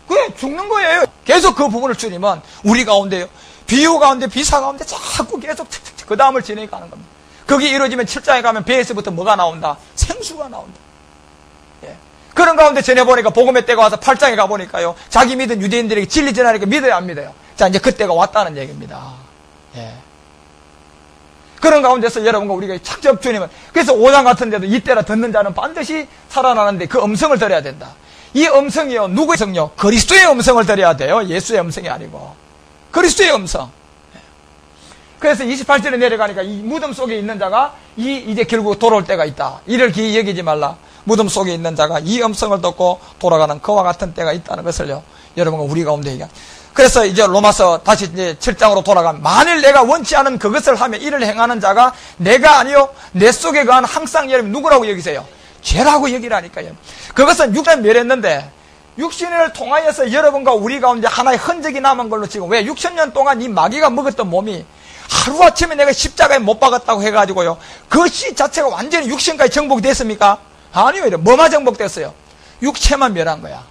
그게 죽는 거예요. 계속 그 부분을 주님은 우리 가운데요. 비유 가운데 비사 가운데 자꾸 계속 그 다음을 진행해 가는 겁니다. 그게 이루어지면 7장에 가면 배에서부터 뭐가 나온다? 생수가 나온다. 예. 그런 가운데 전해보니까 복음의 때가 와서 8장에 가보니까요. 자기 믿은 유대인들에게 진리 전하니까 믿어요, 안 믿어요? 자, 이제 그때가 왔다는 얘기입니다. 예. 그런 가운데서 여러분과 우리가 착적 주님은 그래서 5장 같은 데도 이때라 듣는 자는 반드시 살아나는데 그 음성을 들어야 된다. 이 음성이요. 누구의 음성이요? 그리스도의 음성을 들어야 돼요. 예수의 음성이 아니고. 그리스도의 음성. 그래서 28절에 내려가니까 이 무덤 속에 있는 자가 이제 결국 돌아올 때가 있다. 이를 기이 여기지 말라. 무덤 속에 있는 자가 이 음성을 듣고 돌아가는 그와 같은 때가 있다는 것을요. 여러분과 우리 가운데 얘기한. 그래서 이제 로마서 다시 이제 7장으로 돌아가면 만일 내가 원치 않은 그것을 하며 이를 행하는 자가 내가 아니요 내 속에 거한 항상 여러분 누구라고 여기세요? 죄라고 여기라니까요. 그것은 육신을 멸했는데 육신을 통하여서 여러분과 우리 가운데 하나의 흔적이 남은 걸로 지금 왜 60년 동안 이 마귀가 먹었던 몸이 하루아침에 내가 십자가에 못 박았다고 해가지고요. 그 씨 자체가 완전히 육신까지 정복이 됐습니까? 아니요. 뭐만 정복됐어요? 육체만 멸한 거야.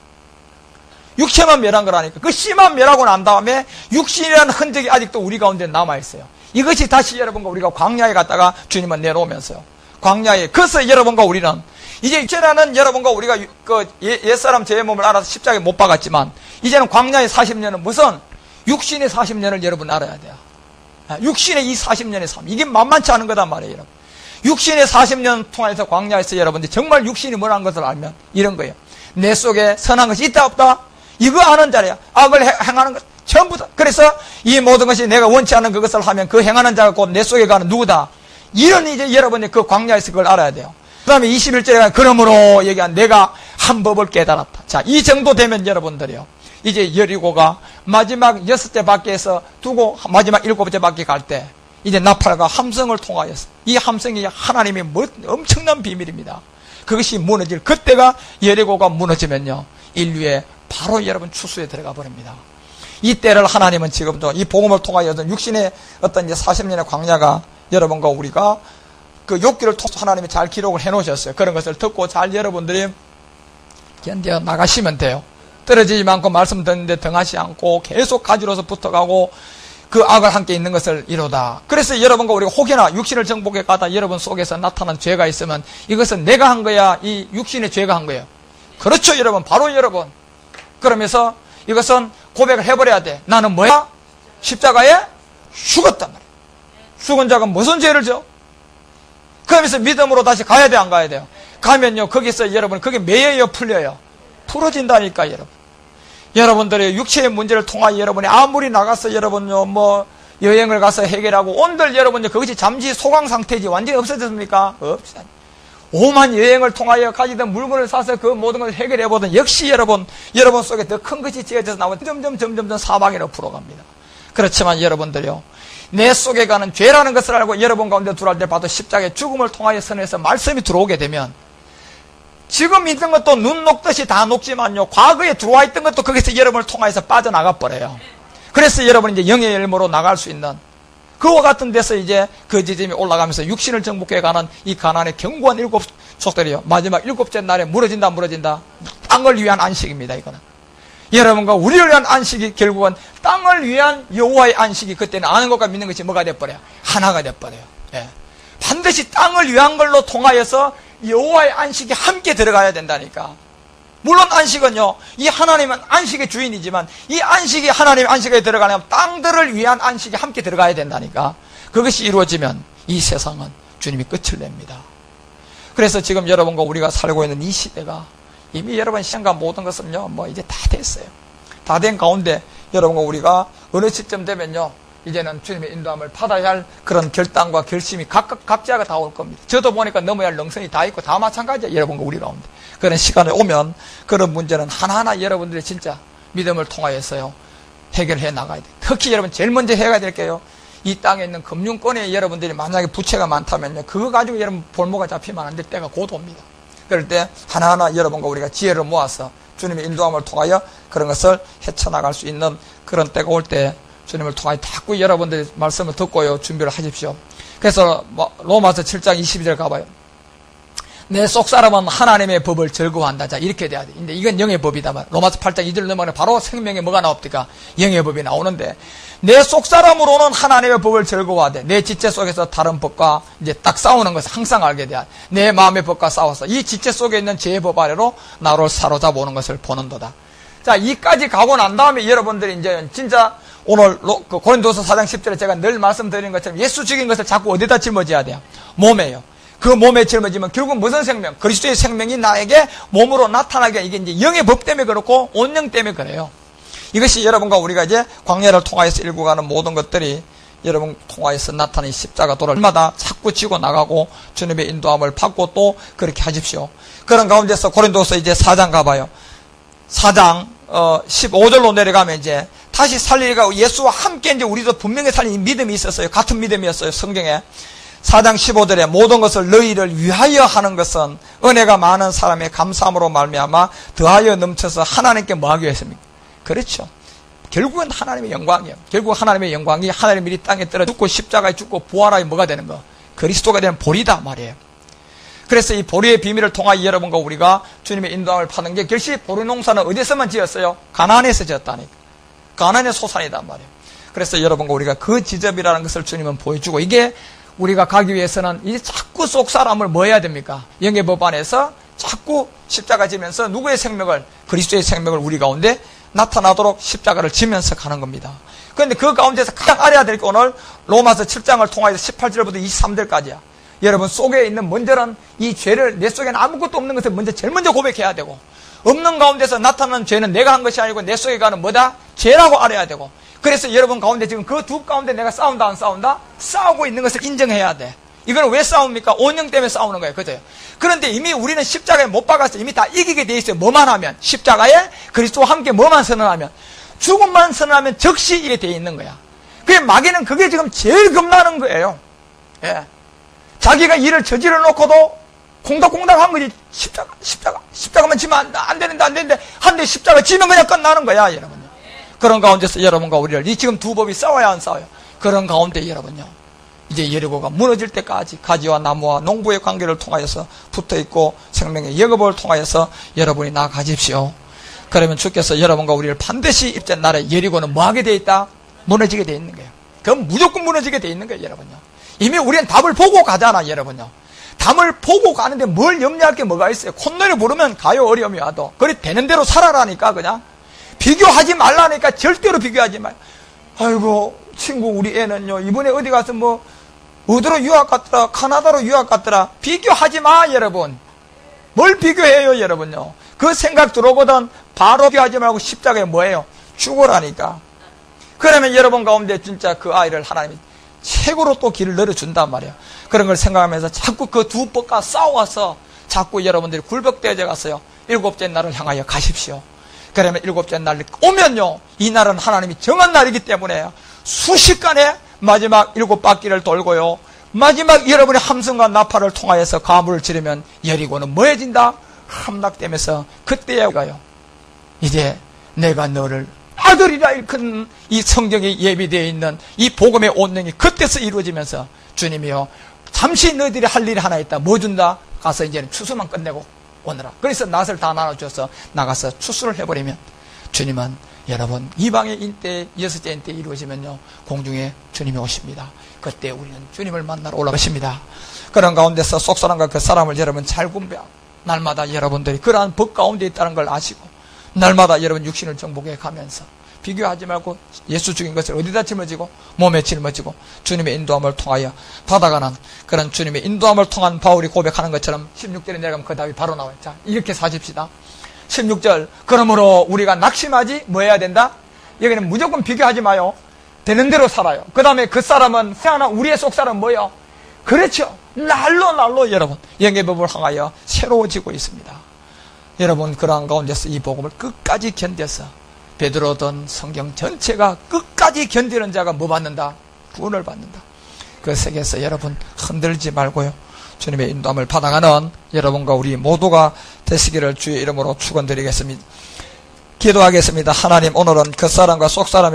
육체만 멸한 거라니까. 그 씨만 멸하고 난 다음에 육신이라는 흔적이 아직도 우리 가운데 남아있어요. 이것이 다시 여러분과 우리가 광야에 갔다가 주님은 내려오면서요. 광야에. 그래서 여러분과 우리는 이제 육체라는 여러분과 우리가 그 옛사람 죄의 몸을 알아서 십자가에 못 박았지만 이제는 광야의 40년은 무슨 육신의 40년을 여러분 알아야 돼요. 육신의 이 40년의 삶. 이게 만만치 않은 거단 말이에요, 여러분. 육신의 40년 통해서 광야에서 여러분들 정말 육신이 뭐라는 것을 알면 이런 거예요. 내 속에 선한 것이 있다 없다? 이거 아는 자리야. 악을 행하는 것 전부 다. 그래서 이 모든 것이 내가 원치 않는 그것을 하면 그 행하는 자가 곧 내 속에 가는 누구다? 이런 이제 여러분이 그 광야에서 그걸 알아야 돼요. 그 다음에 21절에 그러므로 얘기한 내가 한 법을 깨달았다. 자, 이 정도 되면 여러분들이요. 이제 여리고가 마지막 6째 바퀴에서 두고 마지막 7째 바퀴 갈 때 이제 나팔과 함성을 통하여서 이 함성이 하나님의 엄청난 비밀입니다. 그것이 무너질 그때가 여리고가 무너지면요. 인류의 바로 여러분 추수에 들어가 버립니다. 이때를 하나님은 지금도 이 복음을 통하여 육신의 어떤 이제 40년의 광야가 여러분과 우리가 그 욕기를 통해서 하나님이 잘 기록을 해 놓으셨어요. 그런 것을 듣고 잘 여러분들이 견뎌 나가시면 돼요. 떨어지지 않고 말씀 듣는데 등하지 않고 계속 가지로서 붙어가고 그 악을 함께 있는 것을 이루다. 그래서 여러분과 우리가 혹여나 육신을 정복해 가다 여러분 속에서 나타난 죄가 있으면 이것은 내가 한 거야? 이 육신의 죄가 한 거예요? 그렇죠, 여러분. 바로 여러분. 그러면서 이것은 고백을 해버려야 돼. 나는 뭐야? 십자가에 죽었단 말이야. 죽은 자가 무슨 죄를 져? 그러면서 믿음으로 다시 가야 돼, 안 가야 돼요? 가면요, 거기서 여러분, 그게 매여요, 풀려요? 풀어진다니까, 여러분. 여러분들의 육체의 문제를 통하여 여러분이 아무리 나가서 여러분요, 뭐, 여행을 가서 해결하고, 온들 여러분요, 그것이 잠시 소강 상태지, 완전히 없어졌습니까? 없어요. 오만 여행을 통하여 가지던 물건을 사서 그 모든 것을 해결해보던 역시 여러분 속에 더 큰 것이 지어져서 나오면 점점 사방으로 풀어갑니다. 그렇지만 여러분들요, 내 속에 가는 죄라는 것을 알고 여러분 가운데 들어올 때 봐도 십자가의 죽음을 통하여 선에서 말씀이 들어오게 되면 지금 있는 것도 눈 녹듯이 다 녹지만요, 과거에 들어와 있던 것도 거기서 여러분을 통하여서 빠져나가 버려요. 그래서 여러분이 이제 영의 열매로 나갈 수 있는 그와 같은 데서 이제 그 지점이 올라가면서 육신을 정복해 가는 이 가나안의 견고한 7족들이요. 마지막 7째 날에 무너진다. 땅을 위한 안식입니다, 이거는. 여러분과 우리를 위한 안식이 결국은 땅을 위한 여호와의 안식이 그때는 아는 것과 믿는 것이 뭐가 돼버려요? 하나가 돼버려요. 예. 반드시 땅을 위한 걸로 통하여서 여호와의 안식이 함께 들어가야 된다니까. 물론 안식은요, 이 하나님은 안식의 주인이지만 이 안식이 하나님의 안식에 들어가려면 땅들을 위한 안식이 함께 들어가야 된다니까. 그것이 이루어지면 이 세상은 주님이 끝을 냅니다. 그래서 지금 여러분과 우리가 살고 있는 이 시대가 이미 여러분 시간과 모든 것은요, 이제 다 됐어요. 다 된 가운데 여러분과 우리가 어느 시점 되면요, 이제는 주님의 인도함을 받아야 할 그런 결단과 결심이 각자가 다 올 겁니다. 저도 보니까 넘어야 할 능선이 다 있고 다 마찬가지예요. 여러분과 우리 가운데. 그런 시간에 오면 그런 문제는 하나하나 여러분들이 진짜 믿음을 통하여서요, 해결해 나가야 돼요. 특히 여러분 제일 먼저 해야 될 게요, 이 땅에 있는 금융권에 여러분들이 만약에 부채가 많다면요, 그거 가지고 여러분 볼모가 잡히면 안 될 때가 곧 옵니다. 그럴 때 하나하나 여러분과 우리가 지혜를 모아서 주님의 인도함을 통하여 그런 것을 헤쳐나갈 수 있는 그런 때가 올 때 주님을 통하여 자꾸 여러분들의 말씀을 듣고요, 준비를 하십시오. 그래서 로마서 7장 22절 가봐요. 내 속사람은 하나님의 법을 즐거워한다. 자, 이렇게 돼야 돼. 근데 이건 영의 법이다 말. 로마서 8장 2절 넘어가면 바로 생명에 뭐가 나옵니까? 영의 법이 나오는데, 내 속사람으로는 하나님의 법을 즐거워하되 내 지체 속에서 다른 법과 이제 딱 싸우는 것을 항상 알게 돼야 돼. 내 마음의 법과 싸워서 이 지체 속에 있는 죄의 법 아래로 나를 사로잡아 오는 것을 보는도다. 자, 이까지 가고 난 다음에 여러분들이 이제 진짜 오늘 고린도서 4장 10절에 제가 늘 말씀드리는 것처럼 예수 죽인 것을 자꾸 어디다 짊어져야 돼요? 몸에요. 그 몸에 짊어지면 결국 무슨 생명? 그리스도의 생명이 나에게 몸으로 나타나게, 이게 이제 영의 법 때문에 그렇고 온영 때문에 그래요. 이것이 여러분과 우리가 이제 광야를 통하여서 일구 가는 모든 것들이 여러분 통하여서 나타나는 십자가 도를 마다 자꾸 지고 나가고 주님의 인도함을 받고 또 그렇게 하십시오. 그런 가운데서 고린도서 이제 4장 가봐요. 4장 15절로 내려가면 이제 다시 살리가 예수와 함께 이제 우리도 분명히 살린 믿음이 있었어요. 같은 믿음이었어요. 성경에 4장 15절에 모든 것을 너희를 위하여 하는 것은 은혜가 많은 사람의 감사함으로 말미암아 더하여 넘쳐서 하나님께 뭐하기 위해서입니까? 그렇죠. 결국은 하나님의 영광이에요. 결국 하나님의 영광이 하나님의 이 땅에 떨어 죽고 십자가에 죽고 부활하여 뭐가 되는 거? 그리스도가 되는 보리다 말이에요. 그래서 이 보리의 비밀을 통하여 여러분과 우리가 주님의 인도함을 받는 게, 결시 보리 농사는 어디서만 지었어요? 가나안에서 지었다니까. 가나안의 소산이단 말이에요. 그래서 여러분과 우리가 그 지점이라는 것을 주님은 보여주고, 이게 우리가 가기 위해서는 이제 자꾸 속 사람을 뭐 해야 됩니까? 영의 법 안에서 자꾸 십자가 지면서 누구의 생명을, 그리스도의 생명을 우리 가운데 나타나도록 십자가를 지면서 가는 겁니다. 그런데 그 가운데서 가장 알아야 될 게 오늘 로마서 7장을 통하여서 18절부터 23절까지야. 여러분 속에 있는 먼저는 이 죄를, 내 속에는 아무것도 없는 것을 제일 먼저 고백해야 되고, 없는 가운데서 나타나는 죄는 내가 한 것이 아니고 내 속에 가는 뭐다? 죄라고 알아야 되고, 그래서 여러분 가운데 지금 그 두 가운데 내가 싸운다 안 싸운다? 싸우고 있는 것을 인정해야 돼. 이건 왜 싸웁니까? 온영 때문에 싸우는 거예요. 그죠? 그런데 이미 우리는 십자가에 못 박았어요. 이미 다 이기게 돼 있어요. 뭐만 하면, 십자가에 그리스도와 함께 뭐만 선언하면, 죽음만 선언하면 즉시 이게 돼 있는 거야. 그게 마귀는 그게 지금 제일 겁나는 거예요. 예. 자기가 일을 저질러 놓고도 콩닥콩닥 한 거지. 십자가만 지면 안 되는데 한데 십자가 지면 그냥 끝나는 거야, 여러분. 그런 가운데서 여러분과 우리를, 이 지금 두 법이 싸워야 안 싸워요? 그런 가운데 여러분요, 이제 여리고가 무너질 때까지 가지와 나무와 농부의 관계를 통하여서 붙어있고 생명의 영업을 통하여서 여러분이 나아가십시오. 그러면 주께서 여러분과 우리를 반드시 입전 날에 여리고는 뭐하게 돼 있다? 무너지게 돼 있는 거예요. 그럼 무조건 무너지게 돼 있는 거예요, 여러분요. 이미 우리는 답을 보고 가잖아, 여러분요. 답을 보고 가는데 뭘 염려할 게 뭐가 있어요? 콧노래 부르면 가요, 어려움이 와도. 그래, 되는 대로 살아라니까, 그냥. 비교하지 말라니까. 절대로 비교하지 말. 아이고, 친구 우리 애는요, 이번에 어디 가서 어디로 유학 갔더라, 카나다로 유학 갔더라. 비교하지 마, 여러분. 뭘 비교해요, 여러분요. 그 생각 들어보던 바로 비교하지 말고 십자가에 뭐예요? 죽으라니까. 그러면 여러분 가운데 진짜 그 아이를 하나님이 최고로 또 길을 열어준단 말이에요. 그런 걸 생각하면서 자꾸 그 두 법과 싸워서 자꾸 여러분들이 굴복되어져 갔어요. 일곱째 날을 향하여 가십시오. 그러면 일곱째 날 오면요, 이 날은 하나님이 정한 날이기 때문에 순식간에 마지막 일곱 바퀴를 돌고요, 마지막 여러분의 함성과 나팔을 통하여서 가물을 지르면 여리고는 뭐해진다? 함락되면서 그때에 가요, 이제 내가 너를 아들이라 일컫는 이 성경에 예비되어 있는 이 복음의 온능이 그때서 이루어지면서, 주님이요, 잠시 너희들이 할 일이 하나 있다. 뭐 준다? 가서 이제는 추수만 끝내고 오너라. 그래서 낫을 다 나눠줘서 나가서 추수를 해버리면, 주님은 여러분 이방의 인때, 여섯째 인때 이루어지면요, 공중에 주님이 오십니다. 그때 우리는 주님을 만나러 올라가십니다. 그런 가운데서 속사람과 그 사람을 여러분 잘 분배하고 날마다 여러분들이 그러한 법 가운데 있다는 걸 아시고 날마다 여러분 육신을 정복해 가면서 비교하지 말고 예수 죽인 것을 어디다 짊어지고 몸에 짊어지고 주님의 인도함을 통하여 받아가는 그런 주님의 인도함을 통한 바울이 고백하는 것처럼 16절에 내려가면 그 답이 바로 나와요. 자, 이렇게 사십시다. 16절, 그러므로 우리가 낙심하지 뭐 해야 된다? 여기는 무조건 비교하지 마요. 되는 대로 살아요. 그 다음에 그 사람은 태어난 우리의 속사람은 뭐요? 그렇죠. 날로 여러분 영의 법을 향하여 새로워지고 있습니다. 여러분 그러한 가운데서 이 복음을 끝까지 견뎌서 베드로든 성경 전체가 끝까지 견디는 자가 뭐 받는다? 구원을 받는다. 그 세계에서 여러분 흔들지 말고요. 주님의 인도함을 받아가는 여러분과 우리 모두가 되시기를 주의 이름으로 축원드리겠습니다. 기도하겠습니다. 하나님, 오늘은 그 사람과 속 사람의